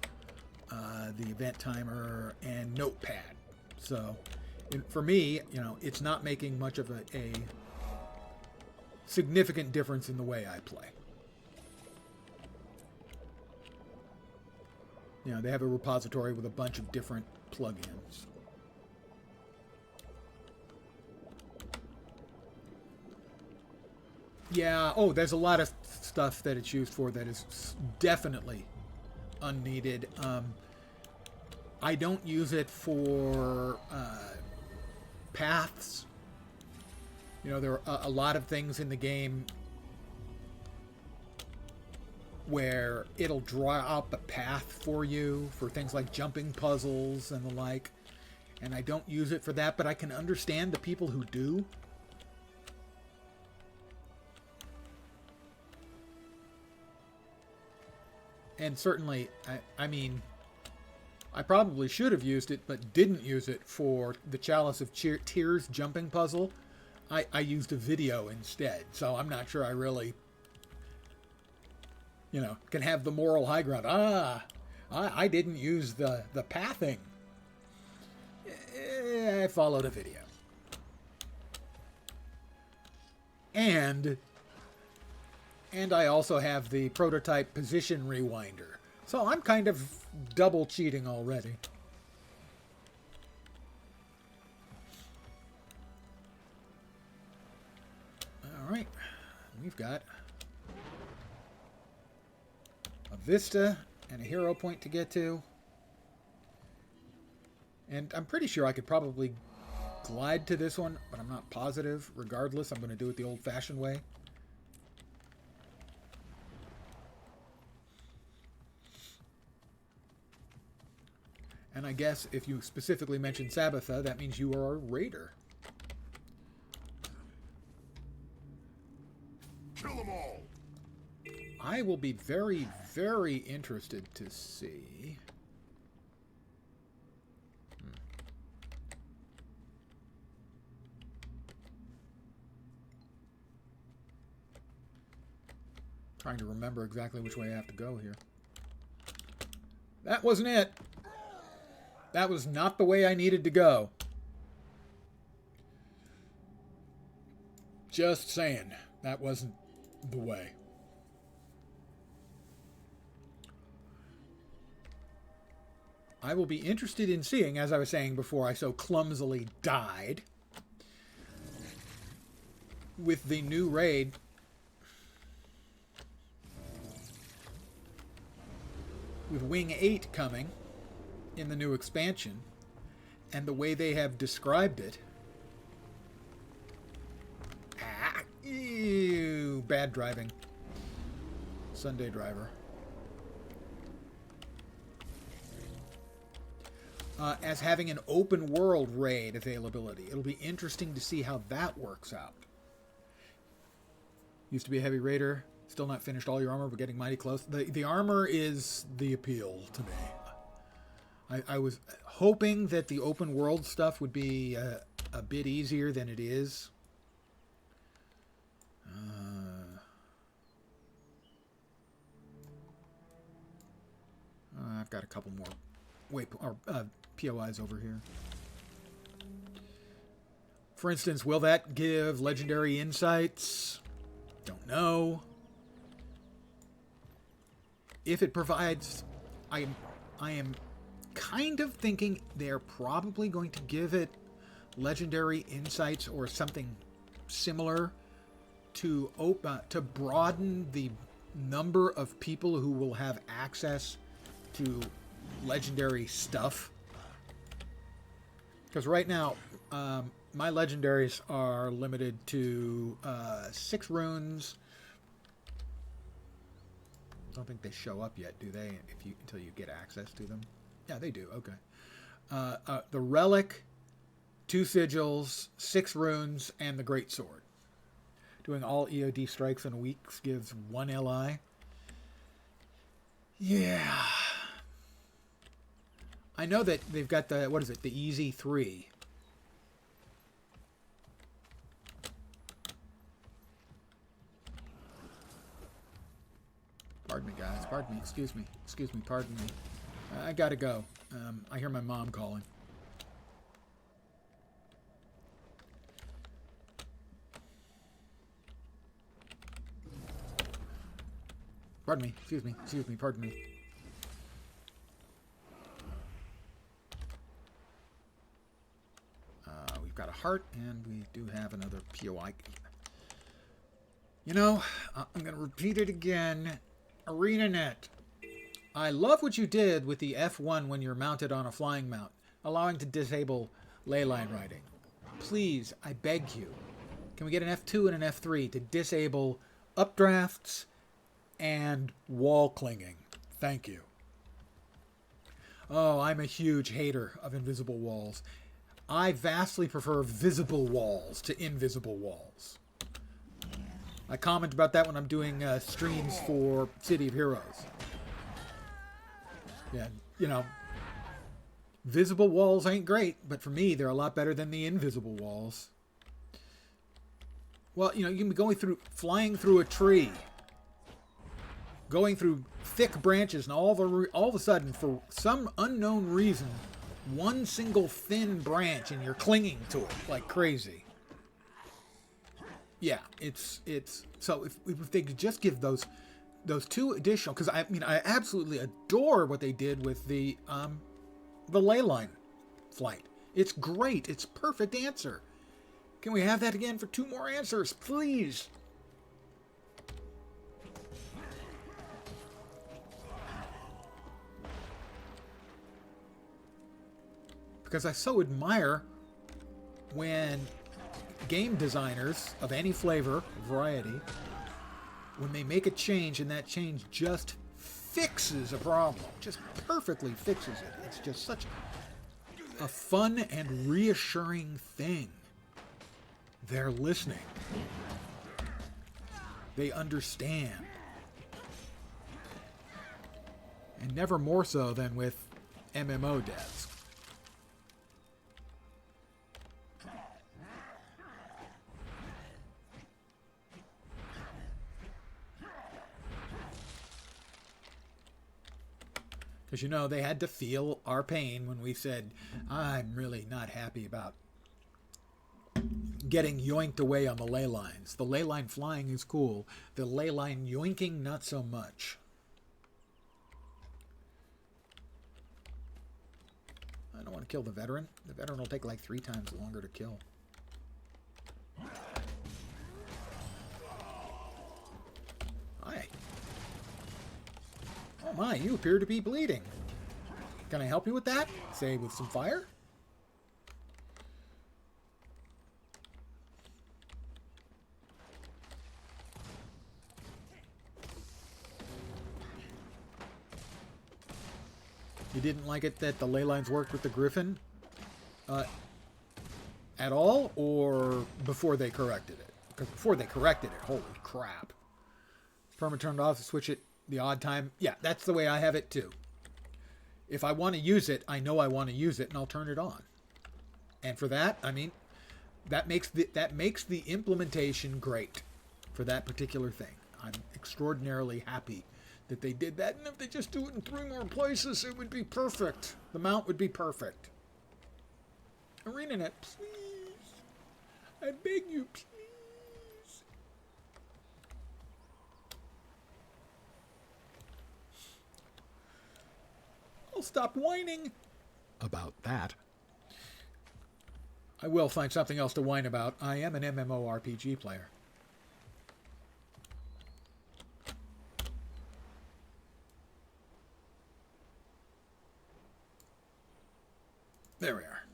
the event timer, and notepad. So for me, it's not making much of a significant difference in the way I play. They have a repository with a bunch of different plugins. Yeah, there's a lot of stuff that it's used for that is definitely unneeded. I don't use it for paths. There are a lot of things in the game where it'll draw up a path for you for things like jumping puzzles and the like. And I don't use it for that, but I can understand the people who do. And certainly, I mean, I probably should have used it, but didn't use it for the Chalice of Tears jumping puzzle. I used a video instead, so I'm not sure I really... can have the moral high ground. I didn't use the pathing. I followed a video. And I also have the prototype position rewinder. So I'm kind of double cheating already. All right. We've got a Vista and a hero point to get to. And I'm pretty sure I could probably glide to this one, but I'm not positive. Regardless, I'm going to do it the old-fashioned way. And I guess if you specifically mentioned Sabbatha, that means you are a raider. Kill them all! I will be very, very interested to see. Trying to remember exactly which way I have to go here. That wasn't it. That was not the way I needed to go. Just saying, that wasn't the way. I will be interested in seeing, as I was saying before I so clumsily died, with the new raid, with Wing 8 coming in the new expansion, and the way they have described it, bad driving. Sunday driver. As having an open world raid availability. It'll be interesting to see how that works out. Used to be a heavy raider. Still not finished all your armor, but getting mighty close. The armor is the appeal to me. I was hoping that the open world stuff would be a bit easier than it is. I've got a couple more POIs over here. For instance, will that give legendary insights? Don't know. If it provides, I am kind of thinking they're probably going to give it legendary insights or something similar to broaden the number of people who will have access to legendary stuff. Because right now, my legendaries are limited to 6 runes. I don't think they show up yet, do they? Until you get access to them. Yeah, they do. Okay. The relic, 2 sigils, 6 runes, and the great sword. Doing all EOD strikes in a week gives 1 LI. Yeah. I know that they've got the, what is it, the Easy 3. Pardon me, guys. Pardon me. Excuse me. Excuse me. Pardon me. I gotta go. I hear my mom calling. Pardon me. Excuse me. Excuse me. Pardon me. We've got a heart, and we do have another POI. You know, I'm going to repeat it again. ArenaNet. I love what you did with the F1 when you're mounted on a flying mount, allowing to disable leyline riding. Please, I beg you, can we get an F2 and an F3 to disable updrafts and wall clinging? Thank you. Oh, I'm a huge hater of invisible walls. I vastly prefer visible walls to invisible walls. I comment about that when I'm doing streams for City of Heroes. Yeah, you know, visible walls ain't great, but for me, they're a lot better than the invisible walls. Well, you know, you can be flying through a tree, going through thick branches, and all of a sudden, for some unknown reason, one single thin branch, and you're clinging to it like crazy. Yeah, it's so if they could just give those 2 additional, because I mean I absolutely adore what they did with the leyline flight. It's great. It's perfect answer. Can we have that again for 2 more answers, please? Because I so admire when game designers of any flavor, variety, when they make a change and that change just fixes a problem, just perfectly fixes it. It's just such a fun and reassuring thing. They're listening. They understand. And never more so than with MMO devs. Because, you know, they had to feel our pain when we said, I'm really not happy about getting yoinked away on the ley lines. The ley line flying is cool. The ley line yoinking, not so much. I don't want to kill the veteran. The veteran will take like 3 times longer to kill. Hi. Oh my, you appear to be bleeding. Can I help you with that? Say with some fire? You didn't like it that the ley lines worked with the Griffin at all, or before they corrected it? Because before they corrected it, holy crap. Perma turned off to switch it the odd time. Yeah, that's the way I have it too. If I want to use it, I know I want to use it, and I'll turn it on. And for that, I mean, that makes the implementation great for that particular thing. I'm extraordinarily happy that they did that, and if they just do it in 3 more places, it would be perfect. The mount would be perfect. ArenaNet, please. I beg you, please. I'll stop whining about that. I will find something else to whine about. I am an MMORPG player. There we are.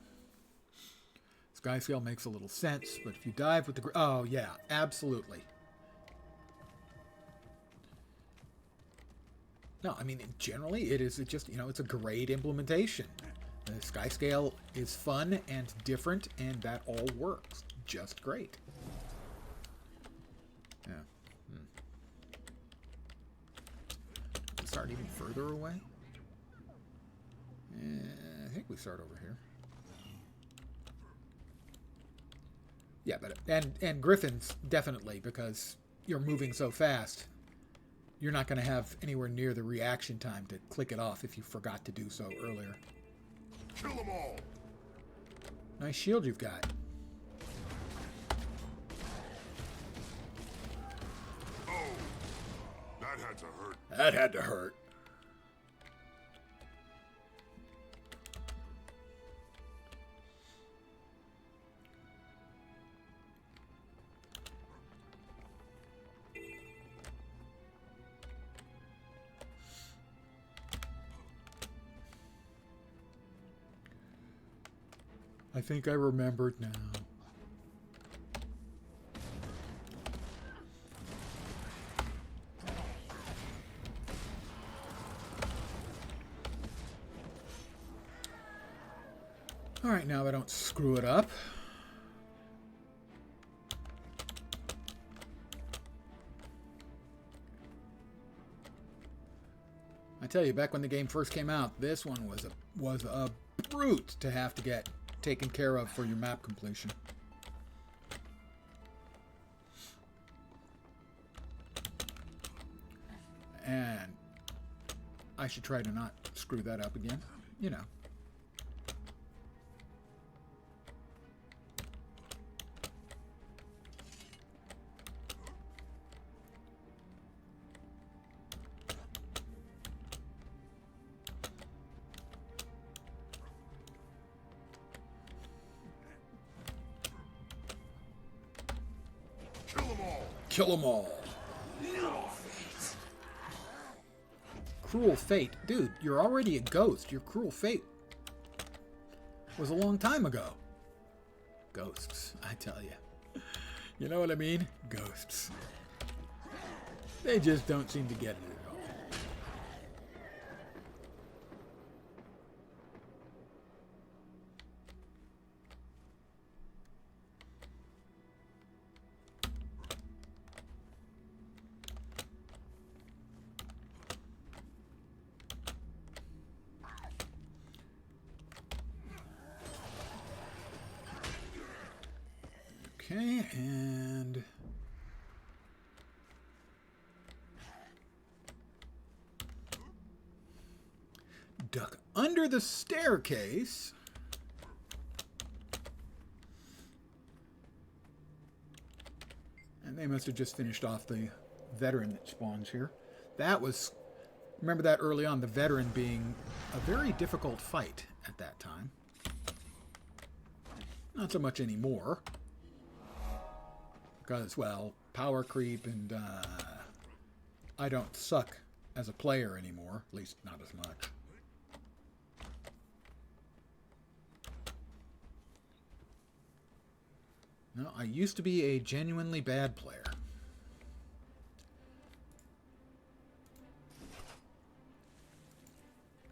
Skyscale makes a little sense, but if you dive with the... Oh, yeah, absolutely. No, I mean, generally, it is just, it's a great implementation. The Skyscale is fun and different, and that all works just great. Yeah. Start even further away? I think we start over here. Yeah, but and Griffins definitely, because you're moving so fast, you're not going to have anywhere near the reaction time to click it off if you forgot to do so earlier. Kill them all! Nice shield you've got. Oh, that had to hurt. That had to hurt. I think I remembered now. All right, now I don't screw it up. I tell you, back when the game first came out, this one was a brute to have to get taken care of for your map completion. And I should try to not screw that up again, Kill them all. Cruel fate. Dude, you're already a ghost. Your cruel fate was a long time ago. Ghosts, I tell you. You know what I mean? Ghosts. They just don't seem to get it at all. Okay, and duck under the staircase. And they must have just finished off the veteran that spawns here. That was, remember that early on, the veteran being a very difficult fight at that time. Not so much anymore. Because, well, power creep and I don't suck as a player anymore. At least not as much. No, I used to be a genuinely bad player.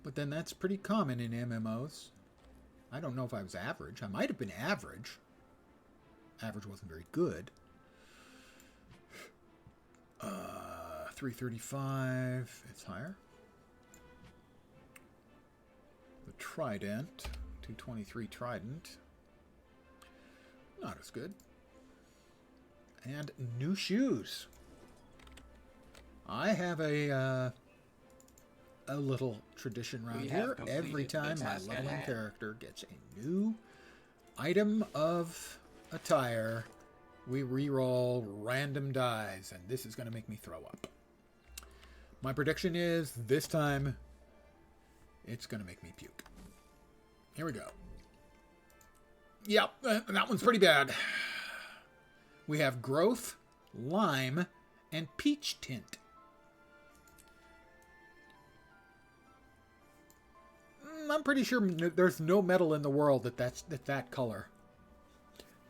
But then that's pretty common in MMOs. I don't know if I was average. I might have been average. Average wasn't very good. 335. It's higher. The Trident. 223 Trident. Not as good. And new shoes. I have a little tradition around here. Every time my leveling character gets a new item of attire, we re-roll random dies, and this is going to make me throw up. My prediction is this time it's going to make me puke. Here we go. Yep, that one's pretty bad. We have growth, lime, and peach tint. I'm pretty sure there's no metal in the world that's that color.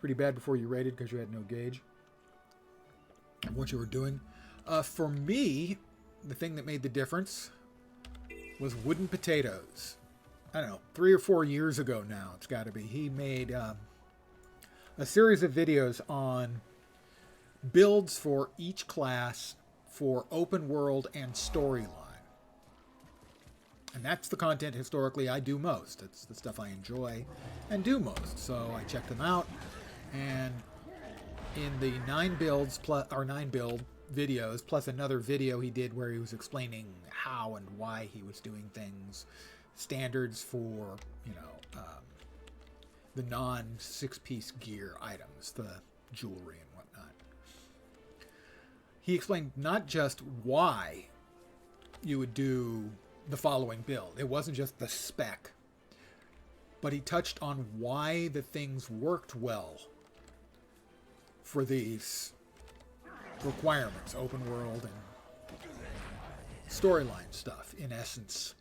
Pretty bad before you rated because you had no gauge of what you were doing. For me, the thing that made the difference was wooden potatoes. I don't know, 3 or 4 years ago now, it's got to be. He made a series of videos on builds for each class for open world and storyline. And that's the content historically I do most. It's the stuff I enjoy and do most. So I checked them out, and in the 9 build videos plus another video he did where he was explaining how and why he was doing things, standards for, you know, the non 6-piece gear items, the jewelry and whatnot. He explained not just why you would do the following build. It wasn't just the spec, but he touched on why the things worked well for these requirements, open world and storyline stuff. In essence,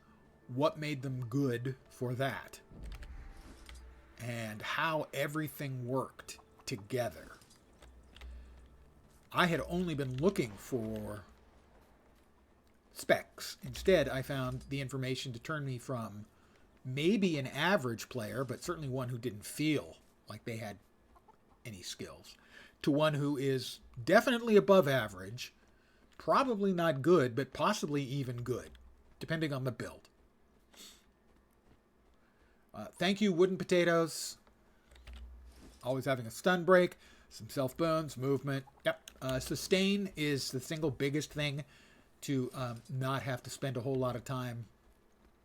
what made them good for that, and how everything worked together. I had only been looking for specs. Instead, I found the information to turn me from maybe an average player, but certainly one who didn't feel like they had any skills, to one who is definitely above average, probably not good, but possibly even good, depending on the build. Thank you, wooden potatoes. Always having a stun break, some self bones, movement. Yep. Sustain is the single biggest thing to not have to spend a whole lot of time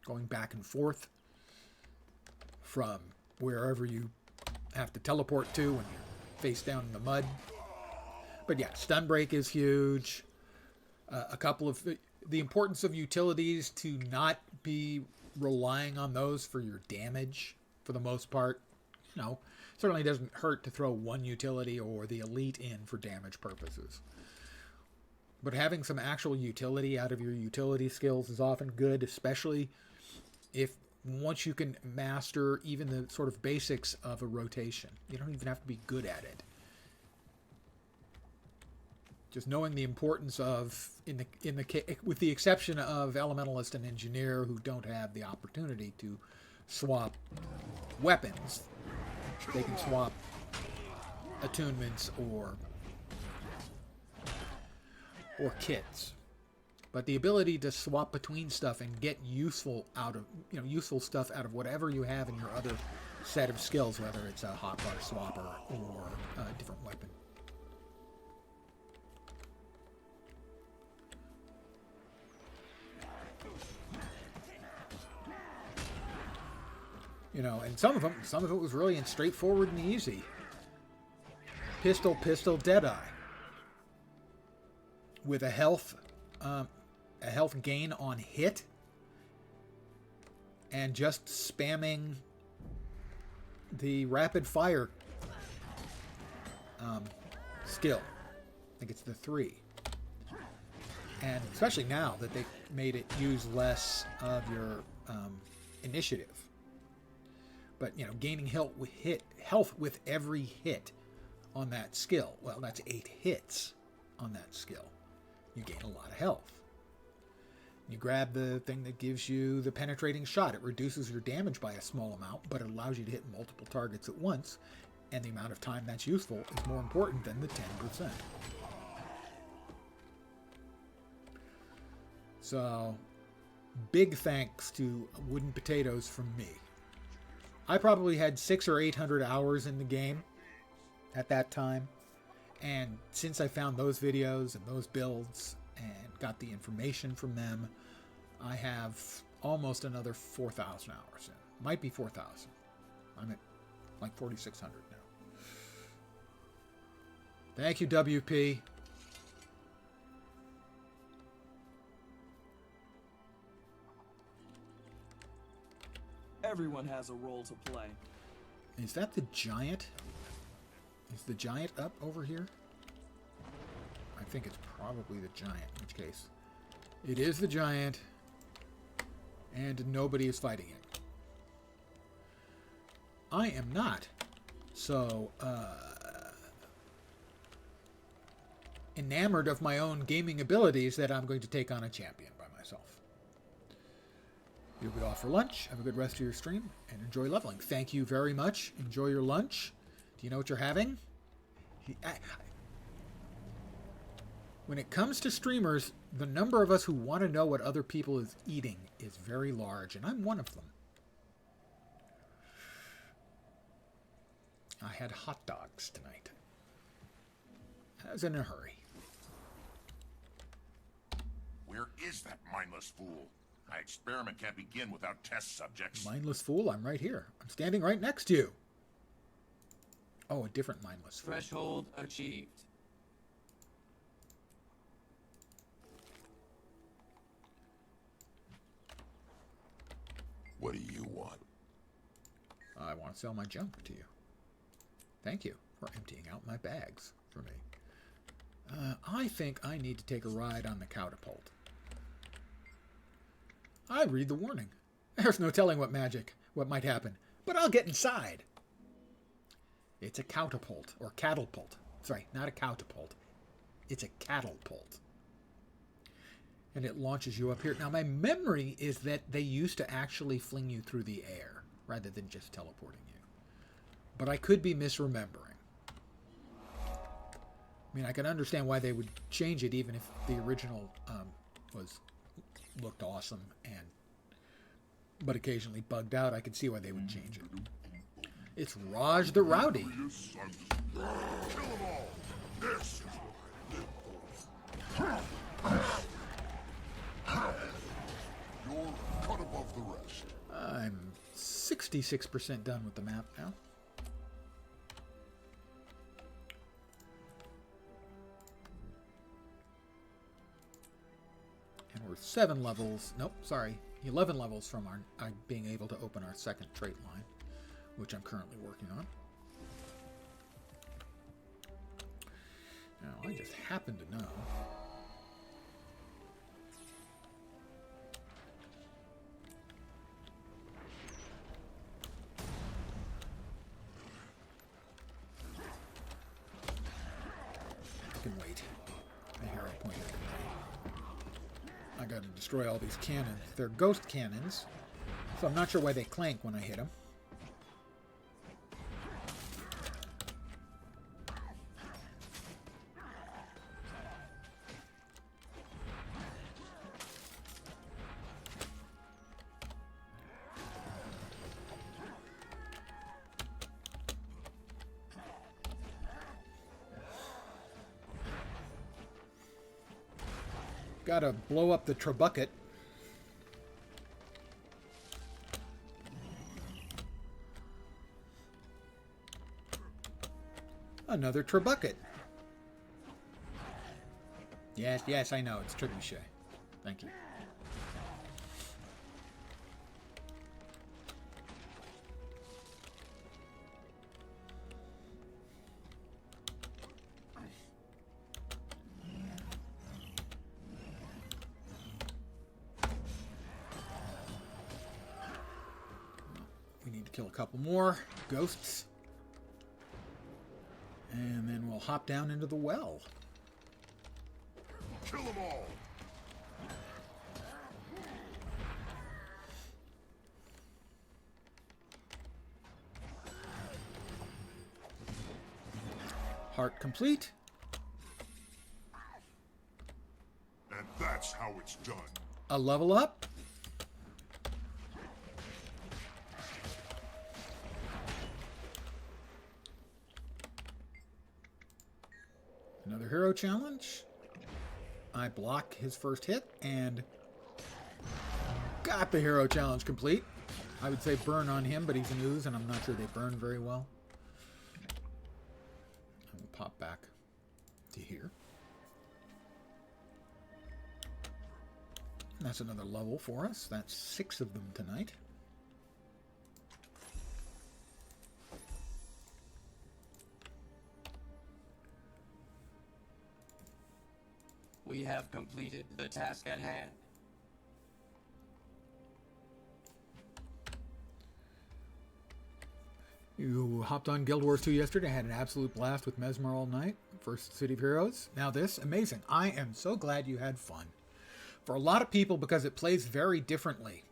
going back and forth from wherever you have to teleport to when you're face down in the mud. But yeah, stun break is huge. A couple of the importance of utilities, to not be relying on those for your damage for the most part. You know, certainly doesn't hurt to throw one utility or the elite in for damage purposes. But having some actual utility out of your utility skills is often good, especially if once you can master even the sort of basics of a rotation. You don't even have to be good at it. Just knowing the importance of, with the exception of Elementalist and Engineer, who don't have the opportunity to swap weapons, they can swap attunements or kits. But the ability to swap between stuff and get useful stuff out of whatever you have in your other set of skills, whether it's a hotbar swapper or a different weapon. You know, and some of it was really straightforward and easy. Pistol, Deadeye. With a health gain on hit, and just spamming the rapid fire skill. I think it's the 3. And especially now that they made it use less of your initiative. But, you know, gaining health with every hit on that skill. Well, that's 8 hits on that skill. You gain a lot of health. You grab the thing that gives you the penetrating shot. It reduces your damage by a small amount, but it allows you to hit multiple targets at once, and the amount of time that's useful is more important than the 10%. So, big thanks to Wooden Potatoes from me. I probably had 600 or 800 hours in the game at that time, and since I found those videos and those builds and got the information from them, I have almost another 4,000 hours in. Might be 4,000. I'm at like 4,600 now. Thank you, WP. Everyone has a role to play. Is that the giant? Is the giant up over here? I think it's probably the giant, in which case it is the giant, and nobody is fighting it. I am not so enamored of my own gaming abilities that I'm going to take on a champion by myself. You'll be off for lunch. Have a good rest of your stream and enjoy leveling. Thank you very much. Enjoy your lunch. Do you know what you're having? When it comes to streamers, the number of us who want to know what other people is eating is very large, and I'm one of them. I had hot dogs tonight. I was in a hurry. Where is that mindless fool? My experiment can't begin without test subjects. Mindless fool, I'm right here. I'm standing right next to you. Oh, a different mindless fool. Threshold achieved. What do you want? I want to sell my junk to you. Thank you for emptying out my bags for me. I think I need to take a ride on the catapult. I read the warning. There's no telling what might happen, but I'll get inside. It's a catapult, or catapult. Sorry, not a catapult. It's a catapult. And it launches you up here. Now, my memory is that they used to actually fling you through the air, rather than just teleporting you. But I could be misremembering. I mean, I can understand why they would change it, even if the original looked awesome but occasionally bugged out. I could see why they would change it. It's Raj the Rowdy. Kill them all! This is what I live for. You're cut above the rest. I'm 66% done with the map now. And we're 7 levels. Nope, sorry. 11 levels from our being able to open our second trait line, which I'm currently working on. Now, I just happen to know I can wait. I hear a pointer. I gotta destroy all these cannons. They're ghost cannons, so I'm not sure why they clank when I hit them. Gotta blow up the Trabucket. Another Trabucket. Yes, I know. It's Trebuchet. Thank you. Kill a couple more ghosts. And then we'll hop down into the well. Kill them all! Part complete. And that's how it's done. A level up. Another hero challenge. I block his first hit and got the hero challenge complete. I would say burn on him, but he's an ooze, and I'm not sure they burn very well. And we'll pop back to here. And that's another level for us. That's 6 of them tonight. We have completed the task at hand. You hopped on Guild Wars 2 yesterday. Had an absolute blast with Mesmer all night. First City of Heroes. Now this, amazing. I am so glad you had fun. For a lot of people, because it plays very differently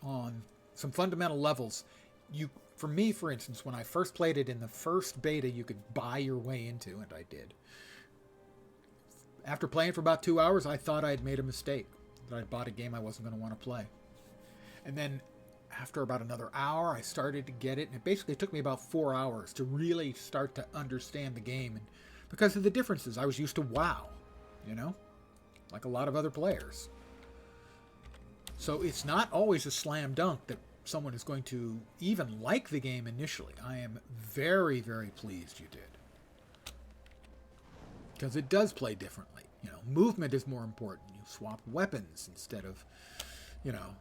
on some fundamental levels. For me, for instance, when I first played it in the first beta, you could buy your way into, and I did. After playing for about 2 hours, I thought I'd made a mistake. That I'd bought a game I wasn't going to want to play. And then after about another hour, I started to get it. And it basically took me about 4 hours to really start to understand the game. And because of the differences, I was used to WoW, you know, like a lot of other players. So it's not always a slam dunk that someone is going to even like the game initially. I am very, very pleased you did. Because it does play differently. You know, movement is more important. You swap weapons instead of, you know,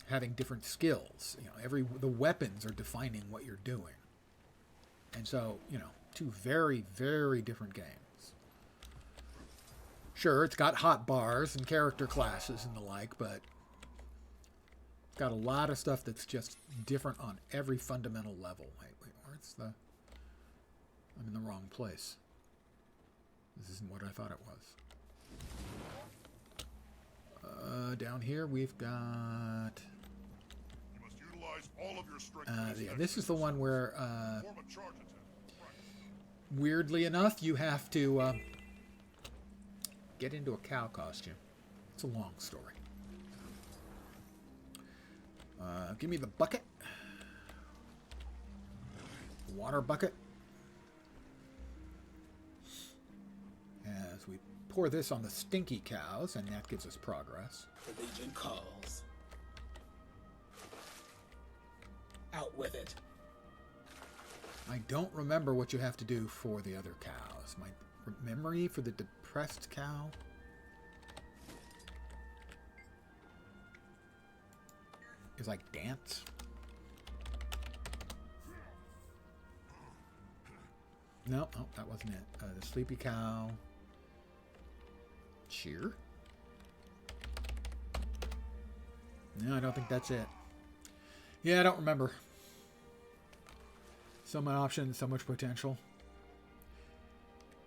having different skills. You know, the weapons are defining what you're doing. And so, you know, 2 very, very different games. Sure, it's got hot bars and character classes and the like, but it's got a lot of stuff that's just different on every fundamental level. Wait, where's the... I'm in the wrong place. This isn't what I thought it was. Down here we've got... You must utilize all of your strength. Yeah, this is the one where, weirdly enough, you have to get into a cow costume. It's a long story. Give me the bucket. Water bucket. As we pour this on the stinky cows, and that gives us progress. The Legion calls. Out with it. I don't remember what you have to do for the other cows. My memory for the depressed cow is like dance. No, oh, that wasn't it. The sleepy cow. Cheer? No, I don't think that's it. Yeah, I don't remember. So many options, so much potential.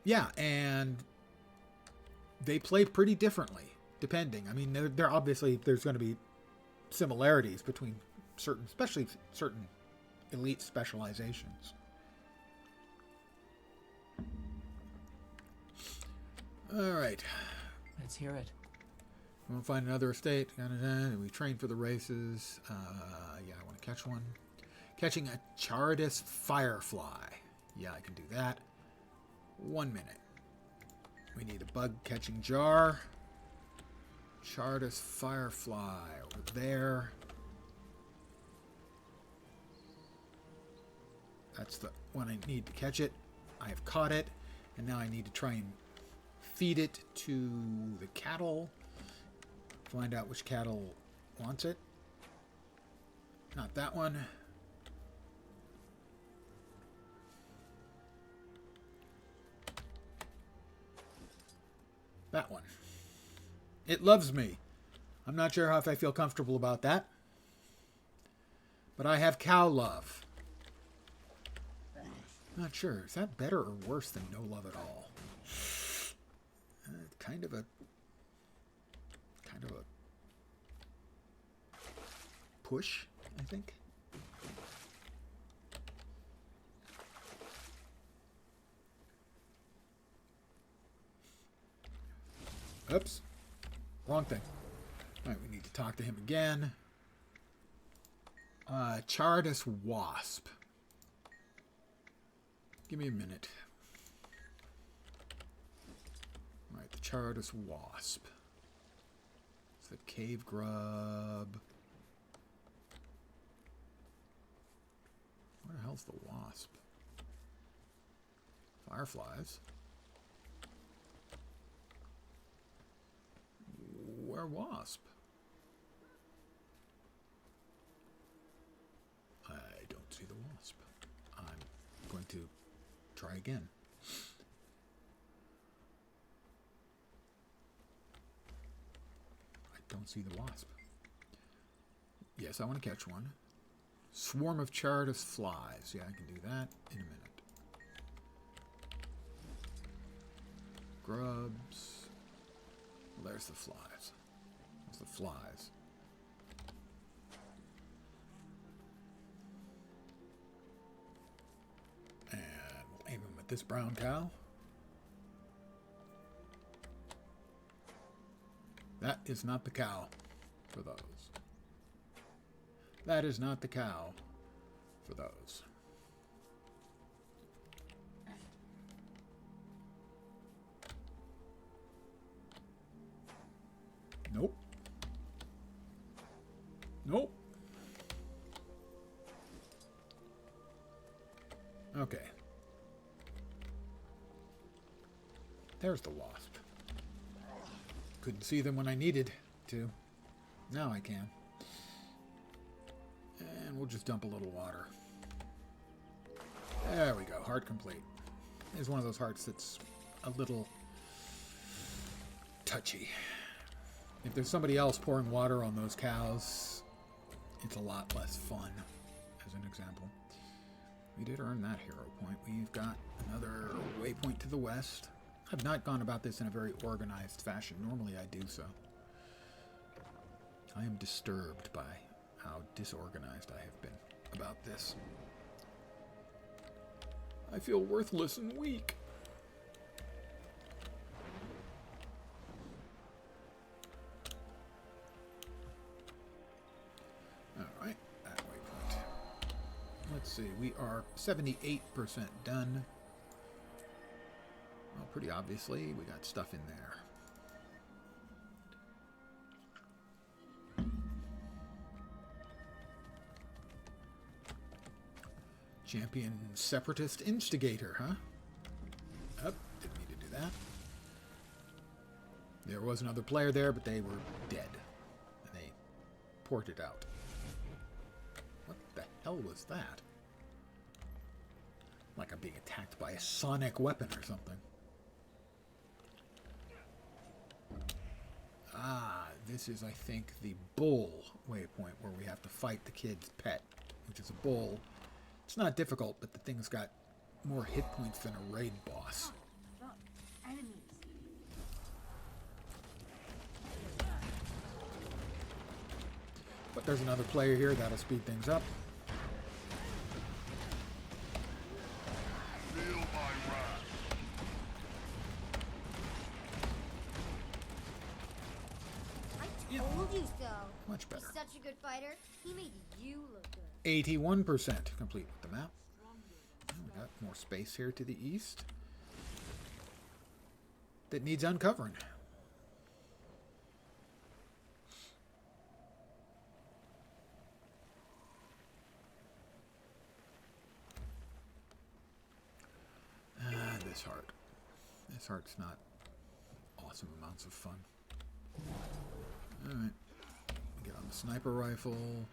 Yeah, and they play pretty differently, depending. I mean, they're obviously, there's going to be similarities between certain, especially certain elite specializations. All right. Let's hear it. We'll find another estate. We train for the races. Yeah, I want to catch one. Catching a Chardis Firefly. Yeah, I can do that. 1 minute. We need a bug catching jar. Chardis Firefly over there. That's the one I need to catch it. I have caught it. And now I need to try and feed it to the cattle. Find out which cattle wants it. Not that one. That one. It loves me. I'm not sure if I feel comfortable about that. But I have cow love. Not sure. Is that better or worse than no love at all? Kind of a push, I think. Oops. Wrong thing. Alright, we need to talk to him again. Chardus Wasp. Give me a minute. Alright, the Chardus Wasp. It's the cave grub. Where the hell's the wasp? Fireflies. Where wasp? I don't see the wasp. I'm going to try again. I don't see the wasp. Yes, I want to catch one. Swarm of Chardus flies. Yeah, I can do that in a minute. Grubs. Well, there's the flies. There's the flies. And we'll aim them at this brown cow. That is not the cow for those. That is not the cow for those. Nope. Nope. Okay. There's the wasp. Couldn't see them when I needed to. Now I can. And we'll just dump a little water. There we go. Heart complete. It's one of those hearts that's a little touchy. If there's somebody else pouring water on those cows, it's a lot less fun, as an example. We did earn that hero point. We've got another waypoint to the west. I've not gone about this in a very organized fashion. Normally I do so. I am disturbed by how disorganized I have been about this. I feel worthless and weak. Alright, that waypoint. Let's see, we are 78% done. Well, pretty obviously, we got stuff in there. Champion Separatist Instigator, huh? Oh, didn't mean to do that. There was another player there, but they were dead. And they ported out. What the hell was that? Like I'm being attacked by a sonic weapon or something. Ah, this is, I think, the bull waypoint where we have to fight the kid's pet, which is a bull. It's not difficult, but the thing's got more hit points than a raid boss. But there's another player here that'll speed things up. Feel my wrath. I told you so. Much better. He's such a good fighter. He made you look good. 81% complete with the map. And we got more space here to the east that needs uncovering. This heart. This heart's not awesome amounts of fun. Alright. Get on the sniper rifle.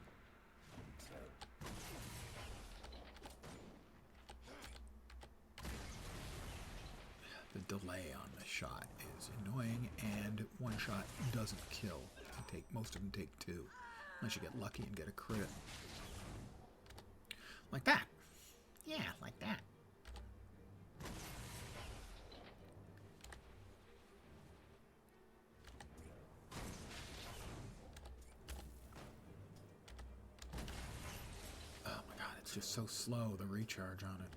The delay on the shot is annoying, and one shot doesn't kill. Most of them take two, unless you get lucky and get a crit. Like that. Yeah, like that. Oh my god, it's just so slow, the recharge on it.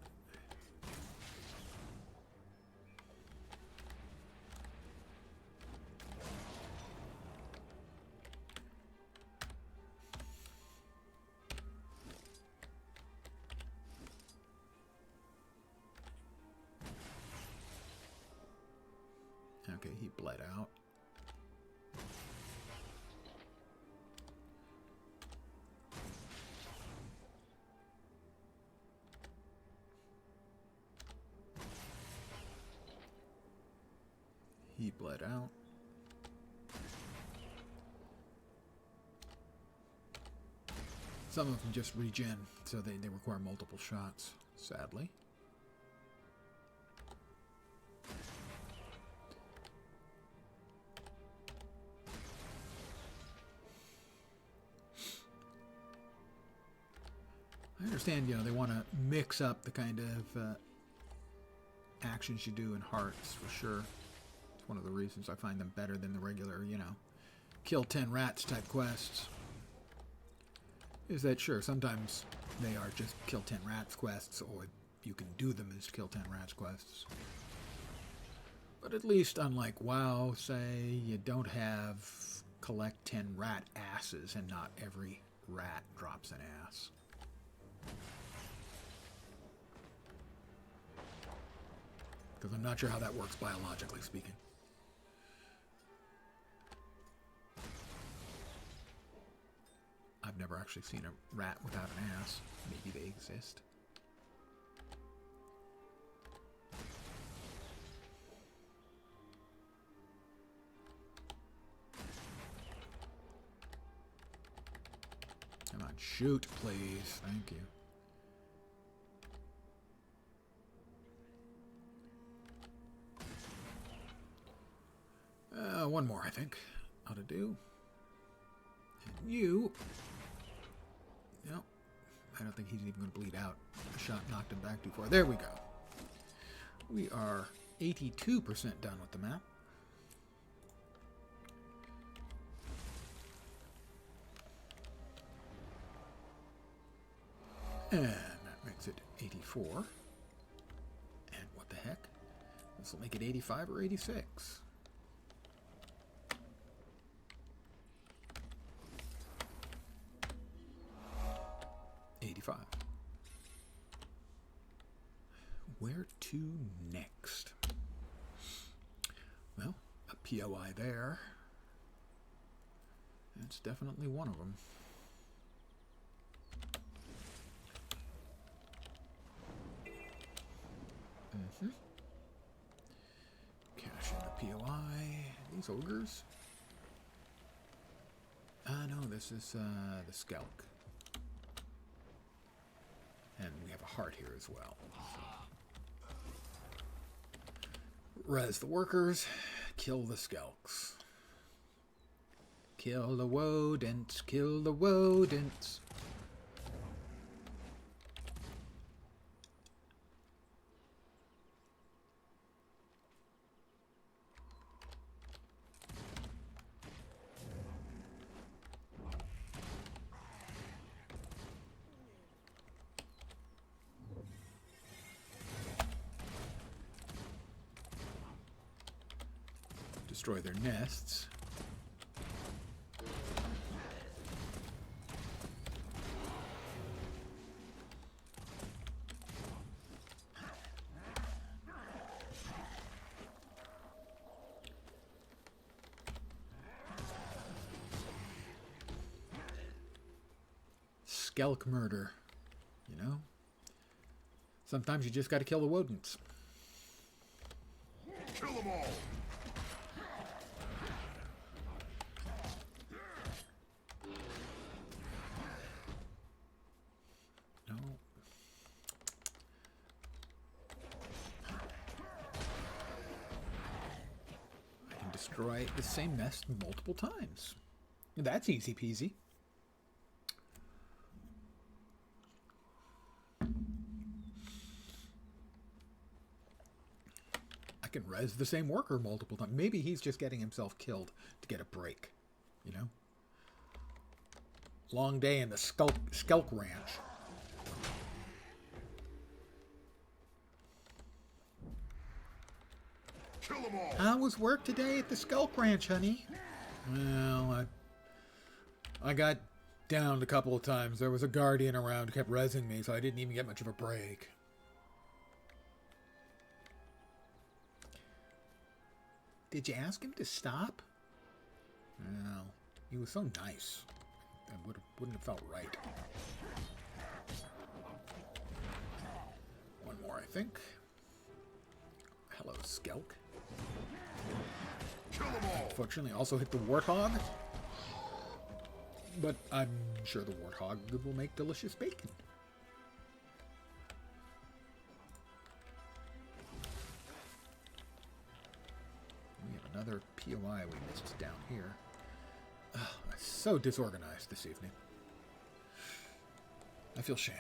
Okay, he bled out. He bled out. Some of them just regen, so they require multiple shots, sadly. I understand, you know, they want to mix up the kind of actions you do in Hearts, for sure. It's one of the reasons I find them better than the regular, you know, kill 10 rats type quests. Is that, sure, sometimes they are just kill 10 rats quests, or you can do them as kill 10 rats quests. But at least, unlike WoW, say, you don't have collect 10 rat asses, and not every rat drops an ass. Because I'm not sure how that works biologically speaking. I've never actually seen a rat without an ass. Maybe they exist. Come on, shoot, please. Thank you. One more, I think. Ought to do. And you... No. I don't think he's even going to bleed out. The shot knocked him back too far. There we go. We are 82% done with the map. And that makes it 84. And what the heck? This will make it 85 or 86. 85. Where to next? Well, a POI there. That's definitely one of them. Cash in the POI. These ogres? No, this is the Skelk. And we have a heart here as well. Res the workers, kill the Skelks. Kill the Wodents, kill the Wodents. Destroy their nests. Skelk murder, you know? Sometimes you just gotta kill the Wodents. Kill them all! No. I can destroy the same nest multiple times. That's easy peasy. I can res the same worker multiple times. Maybe he's just getting himself killed to get a break, you know? Long day in the Skelk Ranch. Kill them all! How was work today at the Skelk Ranch, honey? Well, I got downed a couple of times. There was a guardian around who kept resing me, so I didn't even get much of a break. Did you ask him to stop? Well, he was so nice. That wouldn't have felt right. One more, I think. Hello, Skelk. Kill them all! Unfortunately, also hit the Warthog. But I'm sure the Warthog will make delicious bacon. We have another POI we missed down here. Oh, I'm so disorganized this evening. I feel shame.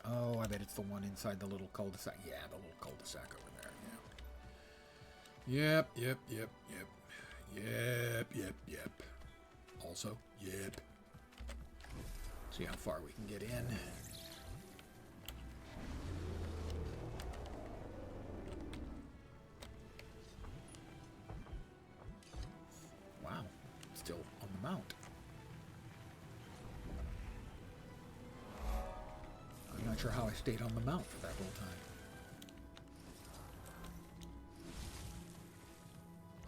Oh, I bet it's the one inside the little cul-de-sac. Yeah, the little cul-de-sac over there. Yeah. Yep. Also, yep. See how far we can get in. Wow, still on the mount. I'm not sure how I stayed on the mount for that whole time.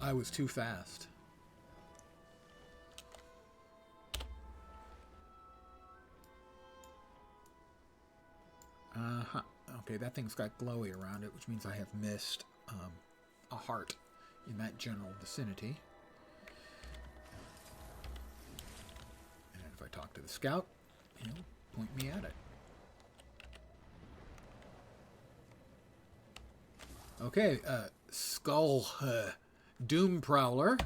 I was too fast. Uh-huh. Okay, that thing's got glowy around it, which means I have missed a heart in that general vicinity. And if I talk to the scout, he'll point me at it. Okay, Skull Doom Prowler.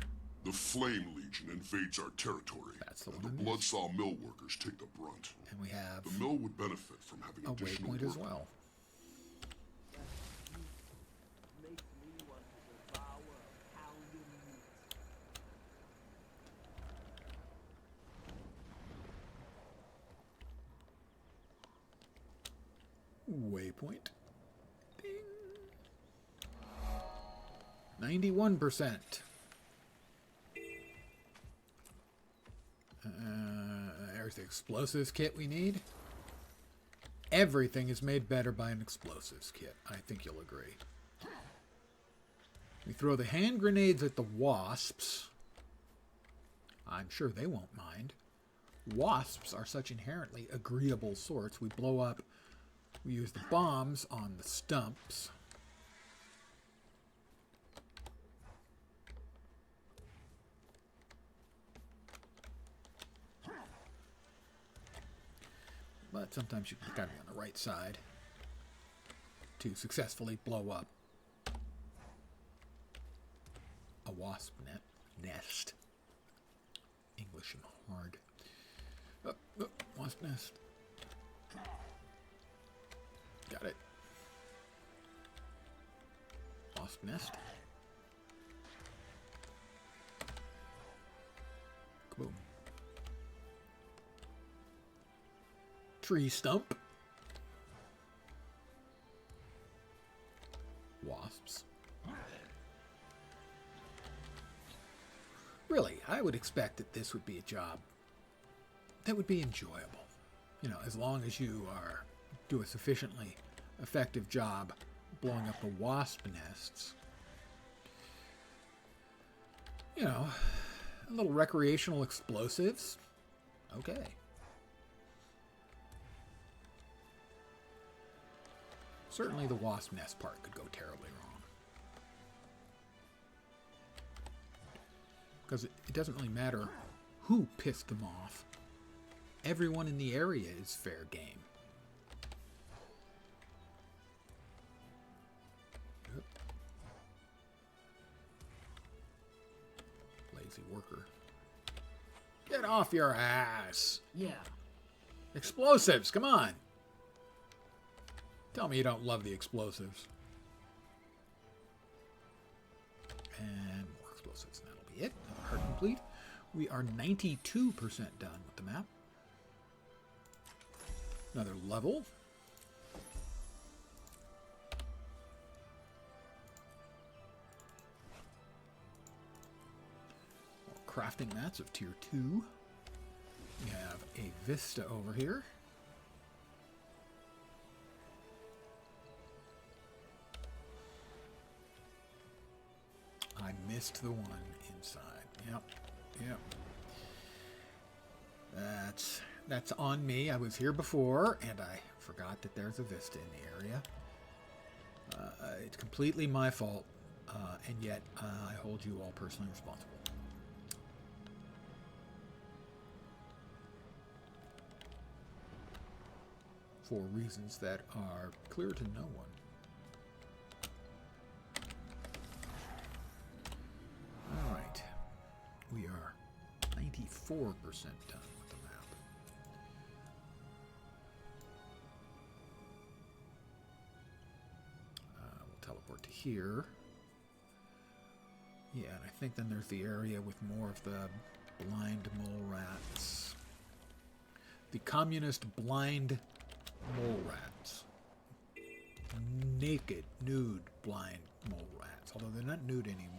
The Flame Legion invades our territory. That's the and one the I missed. Bloodsaw mill workers take the brunt. And we have The mill would benefit from having a additional waypoint work. as well. Waypoint. Ding. 91%. There's the explosives kit we need. Everything is made better by an explosives kit. I think you'll agree. We throw the hand grenades at the wasps. I'm sure they won't mind. Wasps are such inherently agreeable sorts. We blow up. We use the bombs on the stumps. But sometimes you gotta be on the right side to successfully blow up a wasp nest. English and hard. Wasp nest. Got it. Wasp nest. Kaboom. Tree stump. Wasps. Really, I would expect that this would be a job that would be enjoyable. You know, as long as you do a sufficiently effective job blowing up the wasp nests. You know, a little recreational explosives. Okay. Certainly the wasp nest part could go terribly wrong. Because it doesn't really matter who pissed them off. Everyone in the area is fair game. Yep. Lazy worker. Get off your ass! Yeah. Explosives, come on! Tell me you don't love the explosives. And more explosives, and that'll be it. Heart complete. We are 92% done with the map. Another level. More crafting mats of tier 2. We have a vista over here. missed the one inside. Yep. Yep. That's on me. I was here before, and I forgot that there's a vista in the area. It's completely my fault, and yet I hold you all personally responsible. For reasons that are clear to no one. Alright. We are 94% done with the map. We'll teleport to here. Yeah, and I think then there's the area with more of the blind mole rats. The communist blind mole rats. Naked, nude, blind mole rats. Although they're not nude anymore.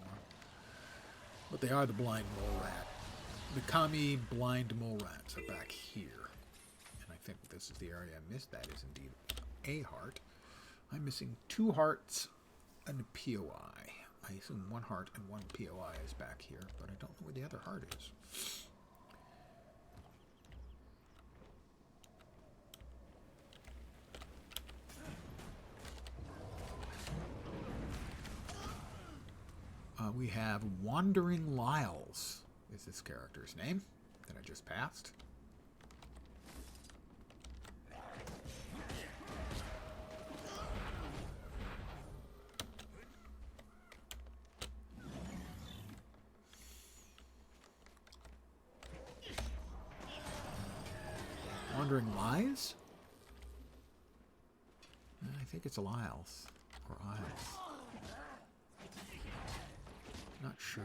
But they are the blind mole rat. The commie blind mole rats are back here. And I think this is the area I missed. That is indeed a heart. I'm missing 2 hearts and a POI. I assume 1 heart and 1 POI is back here, but I don't know where the other heart is. We have Wandering Lyles is this character's name that I just passed. Wandering Lies? I think it's Lyles or Isles. Not sure.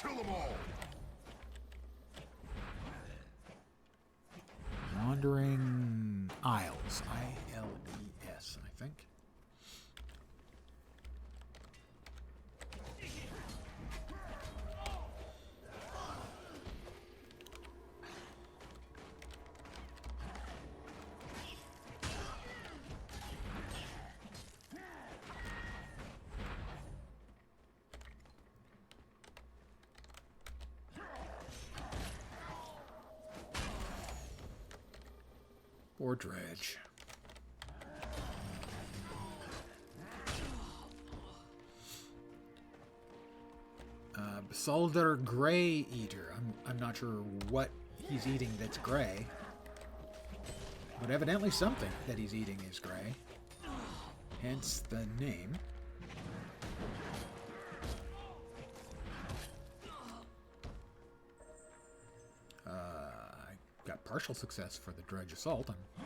Kill them all! Wandering Isles. I-L-E-S, I think. Or Dredge. Besolder Grey Eater. I'm not sure what he's eating that's gray. But evidently something that he's eating is gray. Hence the name. Got partial success for the Dredge Assault. I'm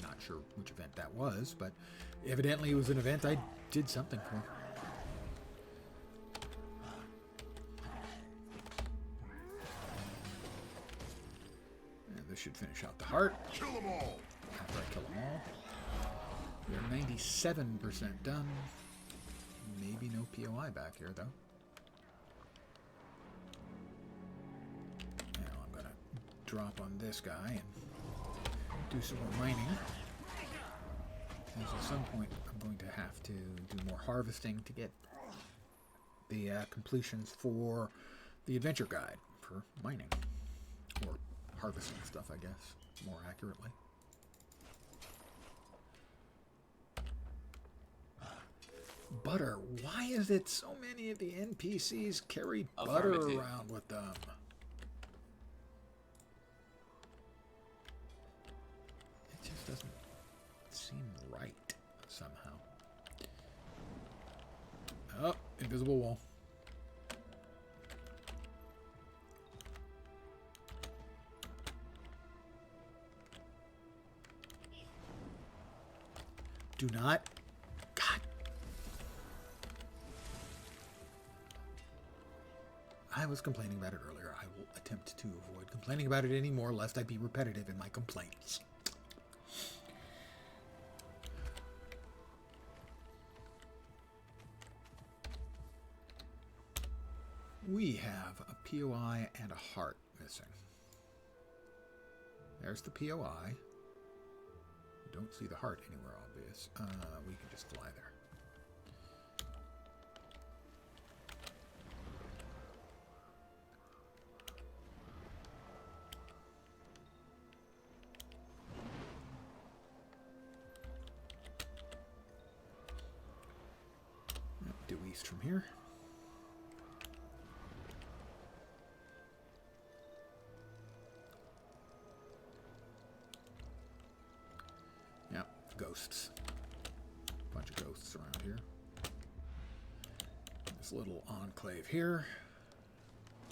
not sure which event that was, but evidently it was an event I did something for. And this should finish out the heart. Kill them all! After I kill them all. We're 97% done. Maybe no POI back here, though. Drop on this guy and do some more mining. As at some point I'm going to have to do more harvesting to get the completions for the adventure guide for mining. Or harvesting stuff, I guess, more accurately. Butter. Why is it so many of the NPCs carry butter around with them? Doesn't seem right somehow. Oh, invisible wall. Do not. God. I was complaining about it earlier. I will attempt to avoid complaining about it anymore, lest I be repetitive in my complaints. We have a POI and a heart missing. There's the POI. Don't see the heart anywhere obvious. We can just fly there. east from here. Yep, ghosts. Bunch of ghosts around here. This little enclave here.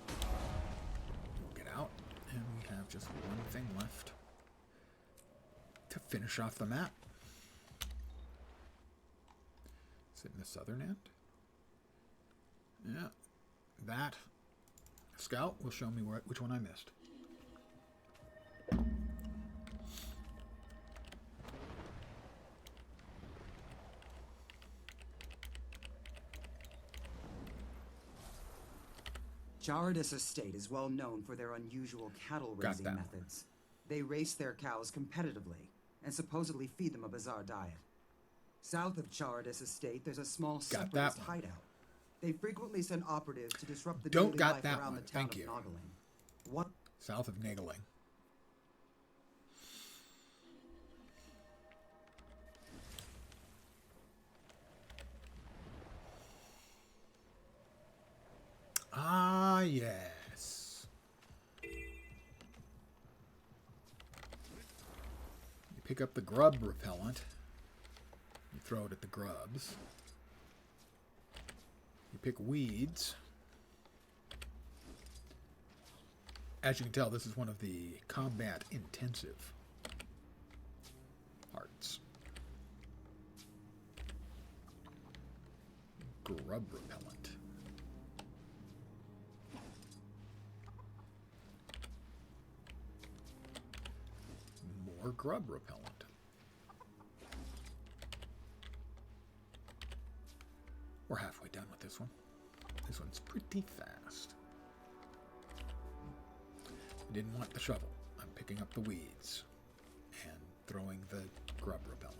We'll get out, and we have just one thing left to finish off the map. Is it in the southern end? Yeah, that scout will show me which one I missed. Jaredis Estate is well known for their unusual cattle raising methods. They race their cows competitively and supposedly feed them a bizarre diet. South of Jaredis Estate, there's a small separatist hideout. They frequently send operatives to disrupt the daily life around the town of Noggling. What? South of Nagling. Ah, yes. You pick up the grub repellent. You throw it at the grubs. You pick weeds. As you can tell, this is one of the combat intensive parts. Grub repellent. More grub repellent. We're halfway done with this one. This one's pretty fast. I didn't want the shovel. I'm picking up the weeds and throwing the grub repellent.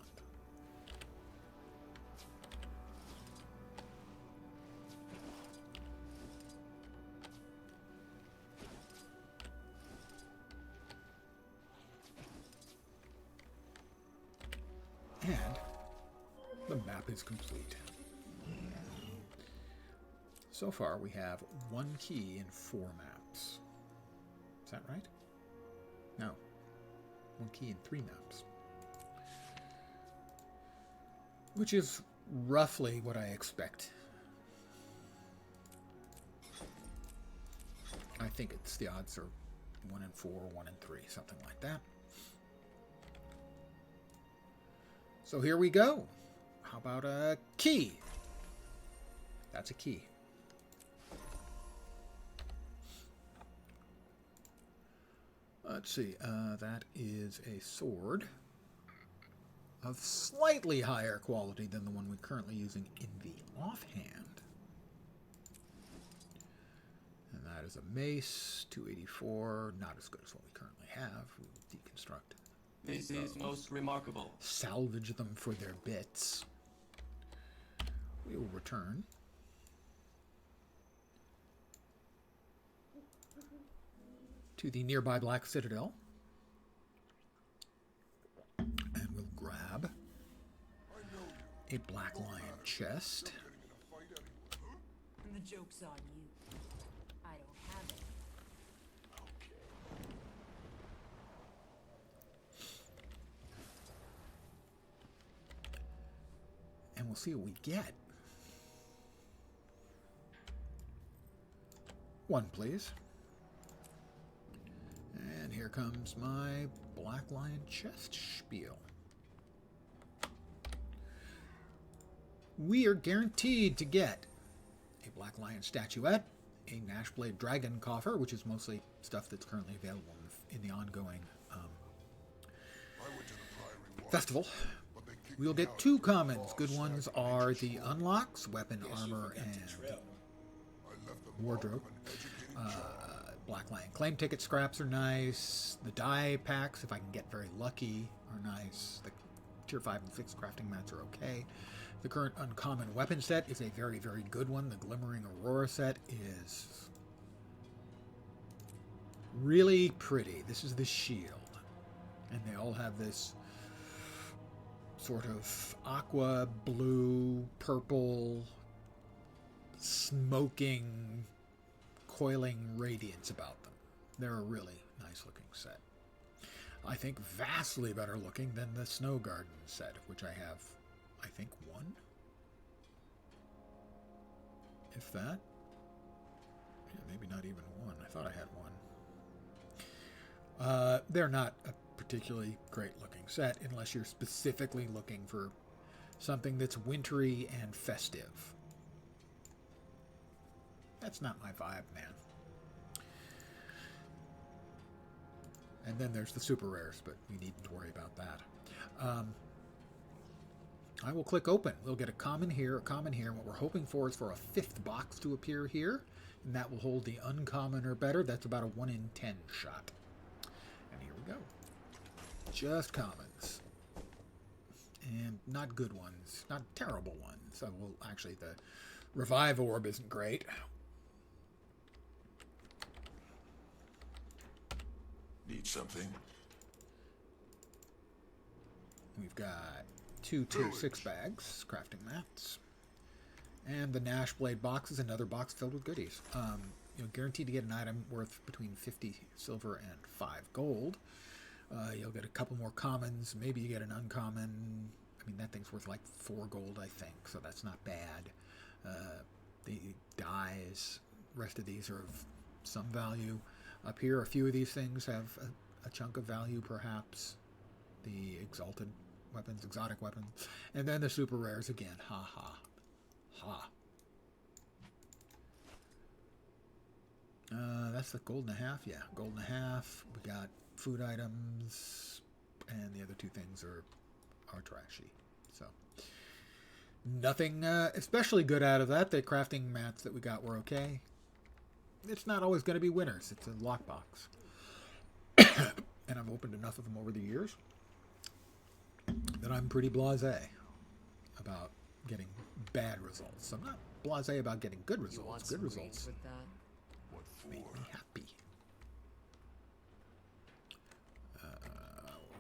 And the map is complete. So far, we have 1 key in 4 maps. Is that right? No. 1 key in 3 maps. Which is roughly what I expect. I think it's the odds are 1 in 4, 1 in 3, something like that. So here we go. How about a key? That's a key. Let's see, that is a sword of slightly higher quality than the one we're currently using in the offhand. And that is a mace, 284, not as good as what we currently have. We'll deconstruct. This is most remarkable. Salvage them for their bits. We will return. To the nearby Black Citadel. And we'll grab a Black Lion chest. And the joke's on you. I don't have it. And we'll see what we get. 1, please. And here comes my Black Lion chest spiel. We are guaranteed to get a Black Lion statuette, a Nashblade Dragon coffer, which is mostly stuff that's currently available in the ongoing festival. We'll get 2 commons. Good ones are the unlocks, weapon, armor, and wardrobe. Black Lion claim ticket scraps are nice. The die packs, if I can get very lucky, are nice. The tier 5 and 6 crafting mats are okay. The current uncommon weapon set is a very, very good one. The Glimmering Aurora set is really pretty. This is the shield. And they all have this sort of aqua, blue, purple smoking, coiling radiance about them. They're a really nice looking set. I think vastly better looking than the Snow Garden set, which I have, I think, one? If that? Yeah, maybe not even one. I thought I had one. They're not a particularly great looking set unless you're specifically looking for something that's wintry and festive. That's not my vibe, man. And then there's the super rares, but we needn't worry about that. I will click open. We'll get a common here, a common here. And what we're hoping for is for a 5th box to appear here. And that will hold the uncommon or better. That's about a 1 in 10 shot. And here we go. Just commons. And not good ones. Not terrible ones. Well, actually, the Revive Orb isn't great. Need something? We've got 2 tier 6 bags, crafting mats. And the Nash Blade box is another box filled with goodies. You're guaranteed to get an item worth between 50 silver and 5 gold. You'll get a couple more commons. Maybe you get an uncommon. I mean, that thing's worth like 4 gold, I think, so that's not bad. The dies, rest of these are of some value. Up here, a few of these things have a chunk of value, perhaps. The exalted weapons, exotic weapons. And then the super rares again. Ha ha. Ha. That's the gold and a half. Yeah, gold and a half. We got food items. And the other 2 things are trashy. So, nothing especially good out of that. The crafting mats that we got were okay. It's not always going to be winners. It's a lockbox. And I've opened enough of them over the years that I'm pretty blasé about getting bad results. I'm not blasé about getting good results. Good results with that? What make for? me happy.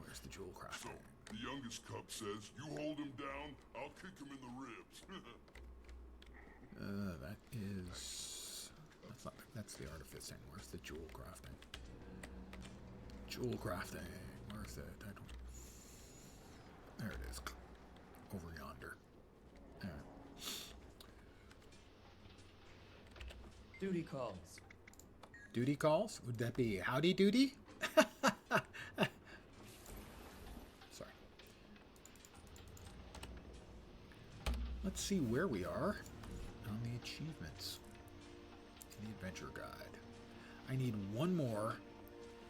Where's the jewel So, crafting? the youngest cub says, you hold him down, I'll kick him in the ribs. That is... That's the artificing. Where's the jewel crafting? Jewel crafting. Where's it? I don't... There it is. Over yonder. There. Duty calls. Duty calls? Would that be howdy doody? Sorry. Let's see where we are on the achievements. The adventure guide. I need 1 more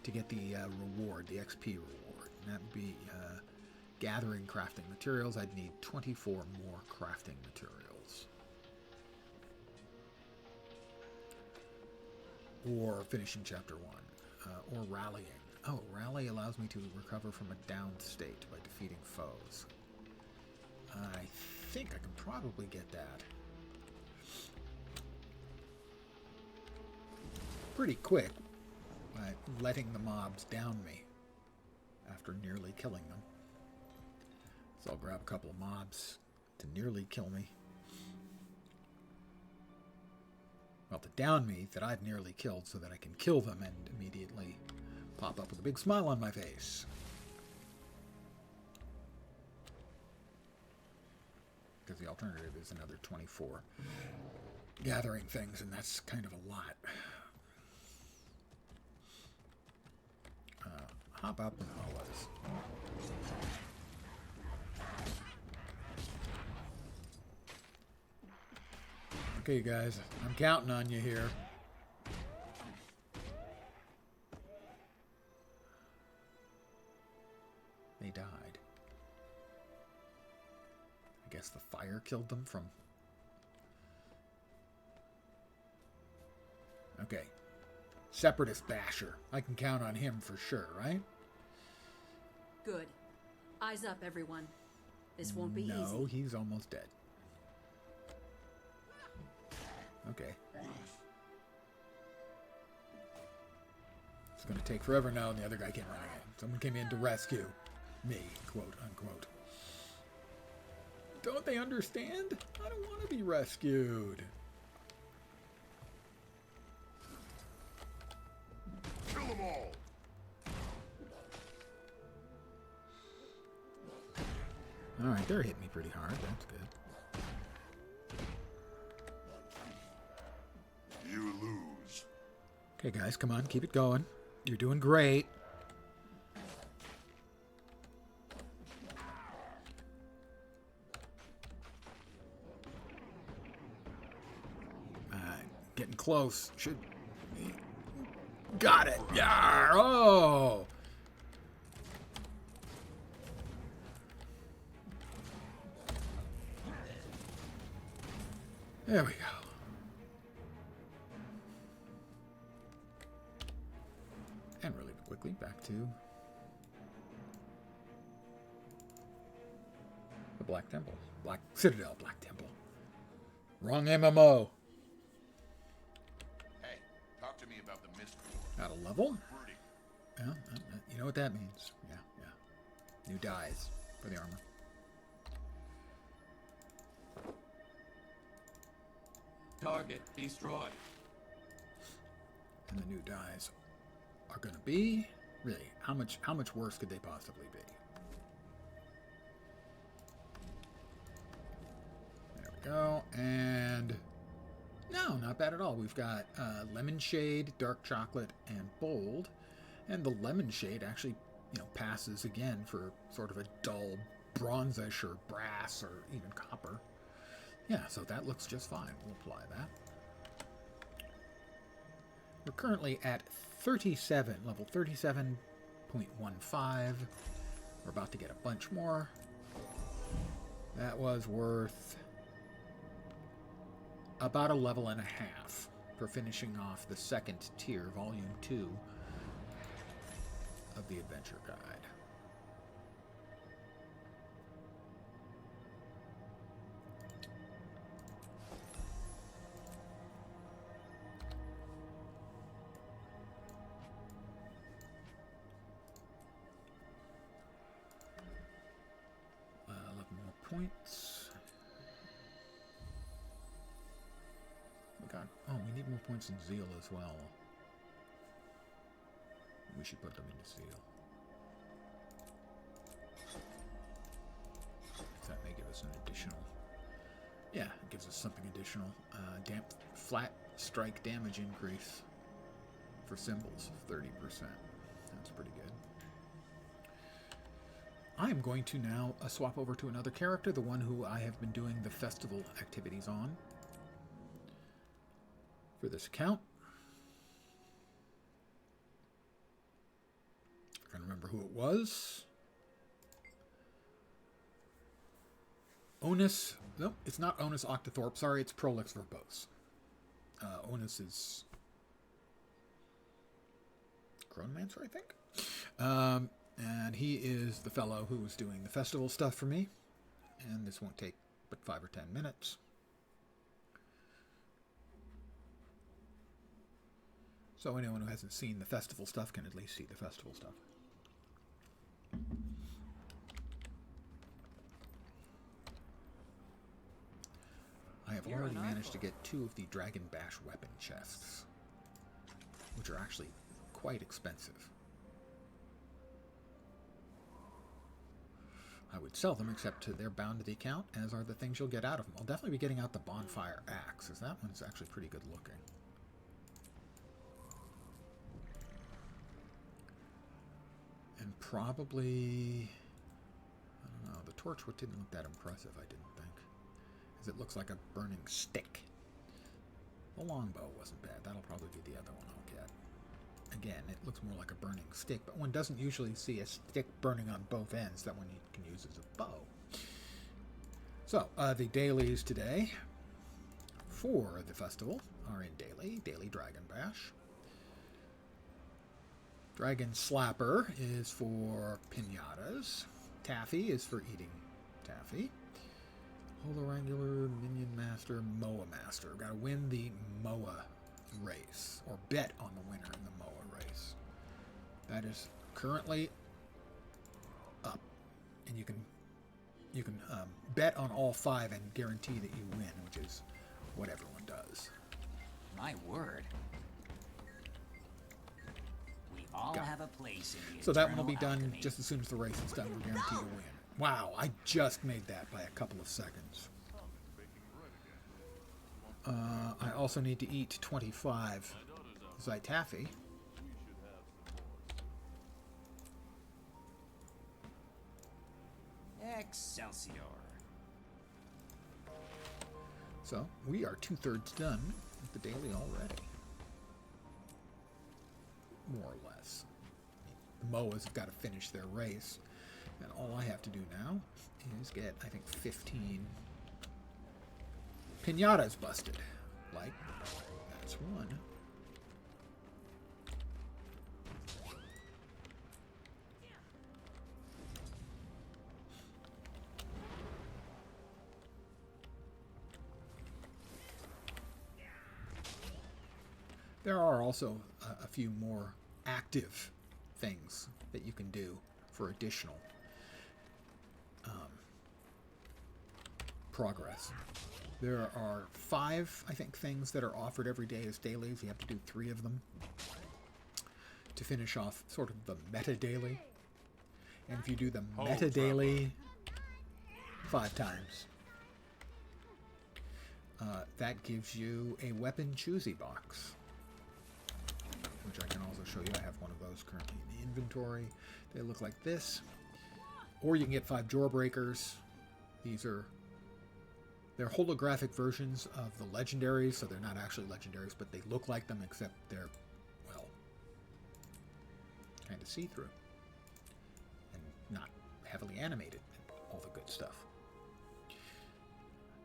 to get the reward, the XP reward. And that would be gathering crafting materials. I'd need 24 more crafting materials. Or finishing chapter 1. Or rallying. Oh, rally allows me to recover from a downed state by defeating foes. I think I can probably get that pretty quick by letting the mobs down me after nearly killing them. So I'll grab a couple of mobs to nearly kill me. Well, to down me that I've nearly killed so that I can kill them and immediately pop up with a big smile on my face. Because the alternative is another 24 gathering things, and that's kind of a lot. Hop up and always. Okay, guys, I'm counting on you here. They died. I guess the fire killed them from... Okay. Separatist basher. I can count on him for sure, right? Good. Eyes up, everyone. This won't be easy. No, he's almost dead. Okay. It's going to take forever now, and the other guy came running in. Someone came in to rescue me, quote unquote. Don't they understand? I don't want to be rescued. Alright, they're hitting me pretty hard. That's good. You lose. Okay, guys, come on. Keep it going. You're doing great. Getting close. Should... Got it. Yeah. Oh. There we go. And really quickly back to the Black Temple. Black Citadel, Black Temple. Wrong MMO. Hey, talk to me about the mist. Out of level? Recruiting. Yeah, you know what that means. Yeah. New dyes for the armor. Target destroyed. And the new dyes are going to be... Really, how much worse could they possibly be? There we go. And... No, not bad at all. We've got lemon shade, dark chocolate, and bold. And the lemon shade actually, passes again for sort of a dull bronzish or brass or even copper. Yeah, so that looks just fine. We'll apply that. We're currently at 37, level 37.15. We're about to get a bunch more. That was worth about a level and a half for finishing off the second tier, volume 2 of the adventure guide. Points. We need more points in Zeal as well. We should put them into Zeal. That may give us an additional... Yeah, it gives us something additional. Flat strike damage increase for symbols of 30%. That's pretty good. I am going to now swap over to another character, the one who I have been doing the festival activities on for this account. I can't remember who it was. Onus. No, it's not Onus Octothorpe. Sorry, it's Prolix Verbose. Onus is Chronomancer, I think. And he is the fellow who was doing the festival stuff for me. And this won't take but 5 or 10 minutes. So anyone who hasn't seen the festival stuff can at least see the festival stuff. I have already managed to get 2 of the Dragon Bash weapon chests, which are actually quite expensive. I would sell them, except they're bound to the account, as are the things you'll get out of them. I'll definitely be getting out the Bonfire Axe, as that one's actually pretty good looking. And probably... I don't know, the torch didn't look that impressive, I didn't think. As it looks like a burning stick. The longbow wasn't bad. That'll probably be the other one I'll get. Again, it looks more like a burning stick, but one doesn't usually see a stick burning on both ends that one you can use as a bow. So, the dailies today for the festival are in Daily Dragon Bash. Dragon Slapper is for pinatas. Taffy is for eating taffy. Holorangular, Minion Master, Moa Master. We've got to win the Moa race, or bet on the winner in the Moa race. That is currently up, and you can bet on all 5 and guarantee that you win, which is what everyone does. My word. We all have a place in the So that one will be eternal done alchemy. just as soon as the race is done. We're guaranteed to win. Wow, I just made that by a couple of seconds. I also need to eat 25 Zytaffy. Excelsior. So, we are 2/3 done with the daily already. More or less. The Moas have got to finish their race. And all I have to do now is get, I think, 15 pinatas busted. Like, that's one. There are also a few more active things that you can do for additional progress. There are 5, I think, things that are offered every day as dailies. You have to do 3 of them to finish off sort of the meta daily. And if you do the meta daily 5 times, that gives you a weapon choosy box, which I can also show you. I have one of those currently in the inventory. They look like this. Or you can get 5 Jawbreakers. They're holographic versions of the legendaries, so they're not actually legendaries, but they look like them, except they're, well, kind of see-through and not heavily animated and all the good stuff.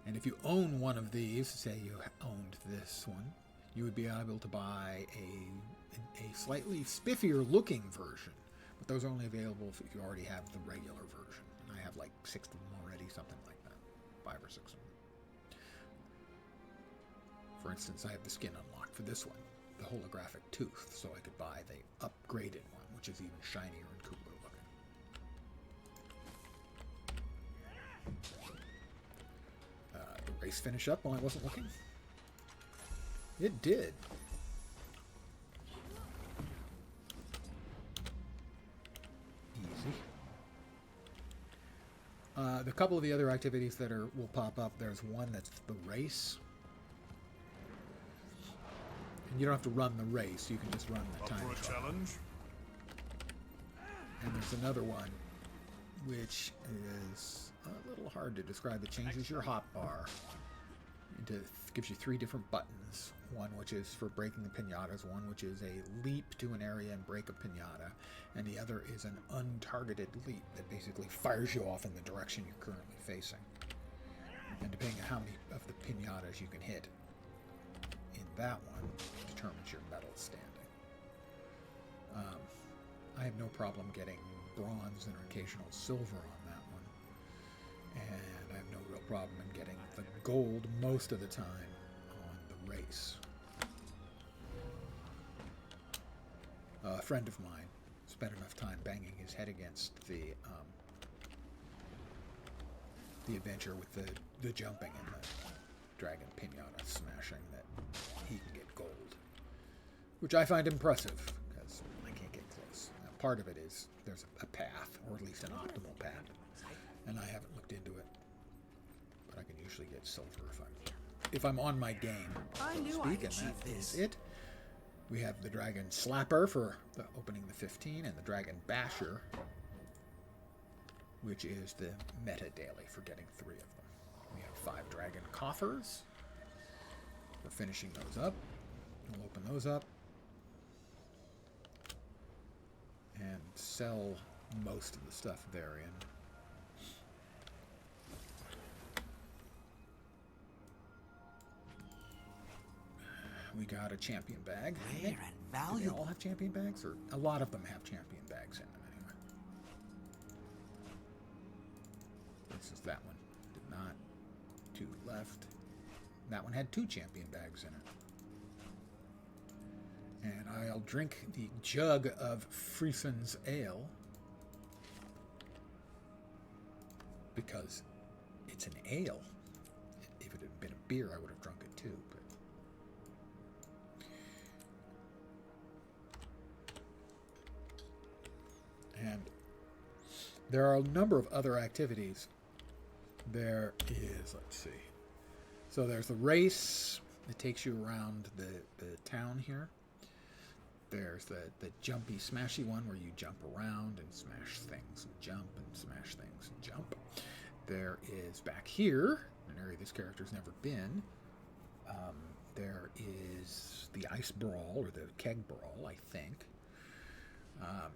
And if you own one of these, say you owned this one, you would be able to buy a slightly spiffier looking version, but those are only available if you already have the regular version. And I have like 6 of them already, something like that, 5 or 6 of them. For instance, I have the skin unlocked for this one, the holographic tooth, so I could buy the upgraded one, which is even shinier and cooler looking. The race finish up while I wasn't looking? It did. Easy. The couple of the other activities that will pop up, there's one that's the race. And you don't have to run the race, you can just run the time trial. Challenge? And there's another one, which is a little hard to describe. It changes your hotbar. It gives you 3 different buttons. One which is for breaking the pinatas, one which is a leap to an area and break a pinata, and the other is an untargeted leap that basically fires you off in the direction you're currently facing. And depending on how many of the pinatas you can hit in that one determines your medal standing. I have no problem getting bronze and occasional silver on that one, and I have no real problem in getting the gold most of the time on the race. A friend of mine spent enough time banging his head against the adventure with the jumping and the dragon pinata smashing that he can get gold, which I find impressive because I can't get close. Now, part of it is there's a path, or at least an optimal path, and I haven't looked into it, but I can usually get silver if I'm on my game, so to speak, and that is it. We have the Dragon Slapper for opening the 15, and the Dragon Basher, which is the meta daily for getting 3 of them. We have 5 Dragon Coffers. We're finishing those up. We'll open those up and sell most of the stuff therein. We got a champion bag. Rare and valuable. Do they all have champion bags? Or a lot of them have champion bags in them anyway. This is that one. Did not. 2 left. That one had 2 champion bags in it. And I'll drink the jug of Friesen's Ale because it's an ale. If it had been a beer, I would have drunk it too. But and there are a number of other activities. There is, let's see. So there's the race. It takes you around the town here. There's the jumpy, smashy one where you jump around and smash things and jump and smash things and jump. There is back here, an area this character's never been. There is the ice brawl or the keg brawl, I think.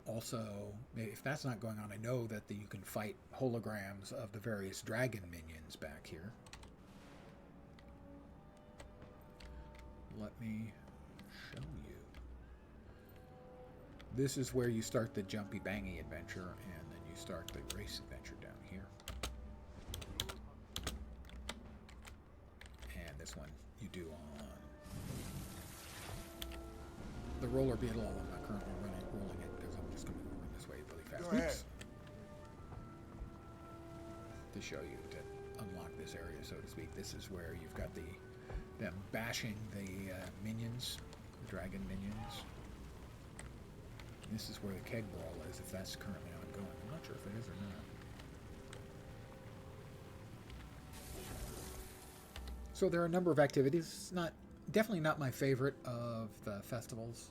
Also, if that's not going on, I know that you can fight holograms of the various dragon minions back here. Let me show you. This is where you start the jumpy bangy adventure, and then you start the race adventure down here. And this one you do on the roller beetle. I'm not currently rolling it because I'm just coming over this way really fast. Go ahead. Oops. To show you, to unlock this area, so to speak, this is where you've got them bashing the minions, the dragon minions. This is where the keg brawl is, if that's currently ongoing. I'm not sure if it is or not. So there are a number of activities. Definitely not my favorite of the festivals.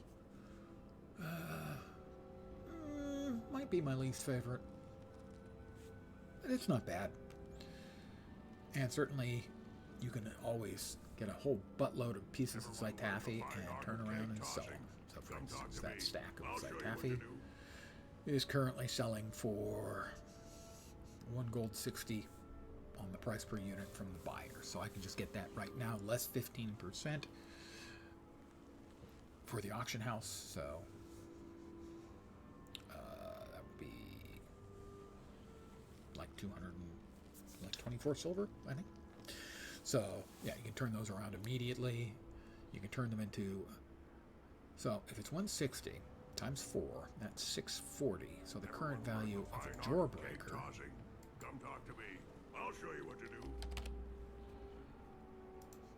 Might be my least favorite. But it's not bad. And certainly you can always get a whole buttload of pieces of Zytaffy and turn around and sell them. So for instance, that stack of Zytaffy is currently selling for 1 gold 60 on the price per unit from the buyer. So I can just get that right now, less 15% for the auction house. So that would be like 224 silver, I think. So yeah, you can turn those around immediately. You can turn them into, so if it's 160 times 4, that's 640. So the current value of a Jawbreaker, Come talk to me. I'll show you what to do.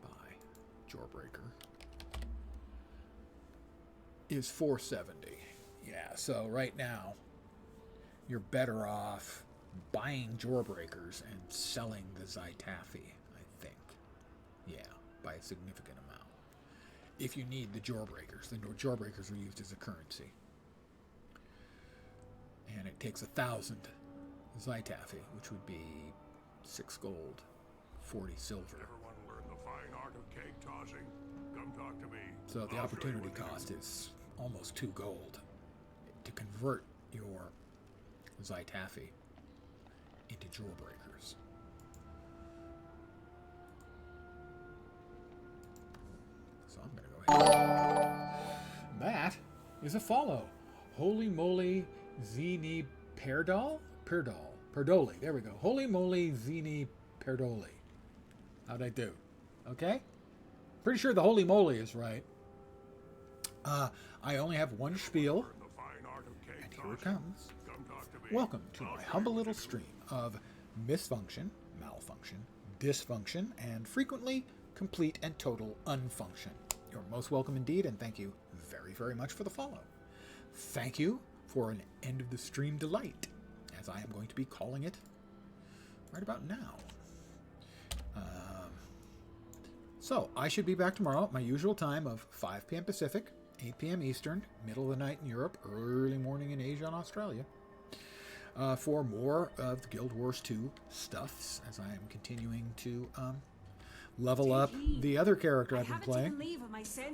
buy Jawbreaker, is 470. Yeah, so right now you're better off buying Jawbreakers and selling the Zytaffy, I think. Yeah, by a significant amount. If you need the Jawbreakers are used as a currency. And it takes 1,000 Zytaffy, which would be 6 gold, 40 silver. Everyone learn the fine art of cake tossing. Come talk to me. So the opportunity cost is almost 2 gold to convert your Zytaffy into Jawbreakers. So I'm going to go ahead. That is a follow. Holy moly, Zini Perdoli. There we go. Holy moly, Zini Perdoli. How'd I do? Okay? Pretty sure the holy moly is right. I only have one spiel, and here it comes. Welcome to my humble little stream of misfunction, malfunction, dysfunction, and frequently complete and total unfunction. You're most welcome indeed, and thank you very, very much for the follow. Thank you for an end of the stream delight, as I am going to be calling it right about now. So, I should be back tomorrow at my usual time of 5 p.m. Pacific, 8 p.m. Eastern, middle of the night in Europe, early morning in Asia and Australia, for more of the Guild Wars 2 stuffs, as I am continuing to level up the other character I've been playing.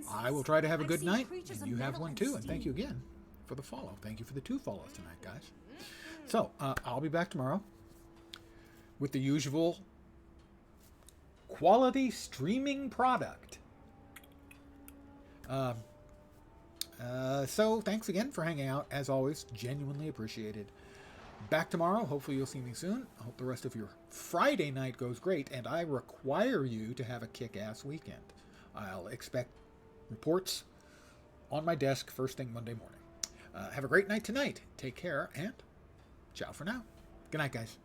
I will try to have a good night, and you have one too, and thank you again for the follow. Thank you for the 2 follows tonight, guys. So, I'll be back tomorrow with the usual quality streaming product. So thanks again for hanging out. As always, genuinely appreciated. Back tomorrow. Hopefully you'll see me soon. I hope the rest of your Friday night goes great, and I require you to have a kick-ass weekend. I'll expect reports on my desk first thing Monday morning. Have a great night tonight. Take care, and ciao for now. Good night, guys.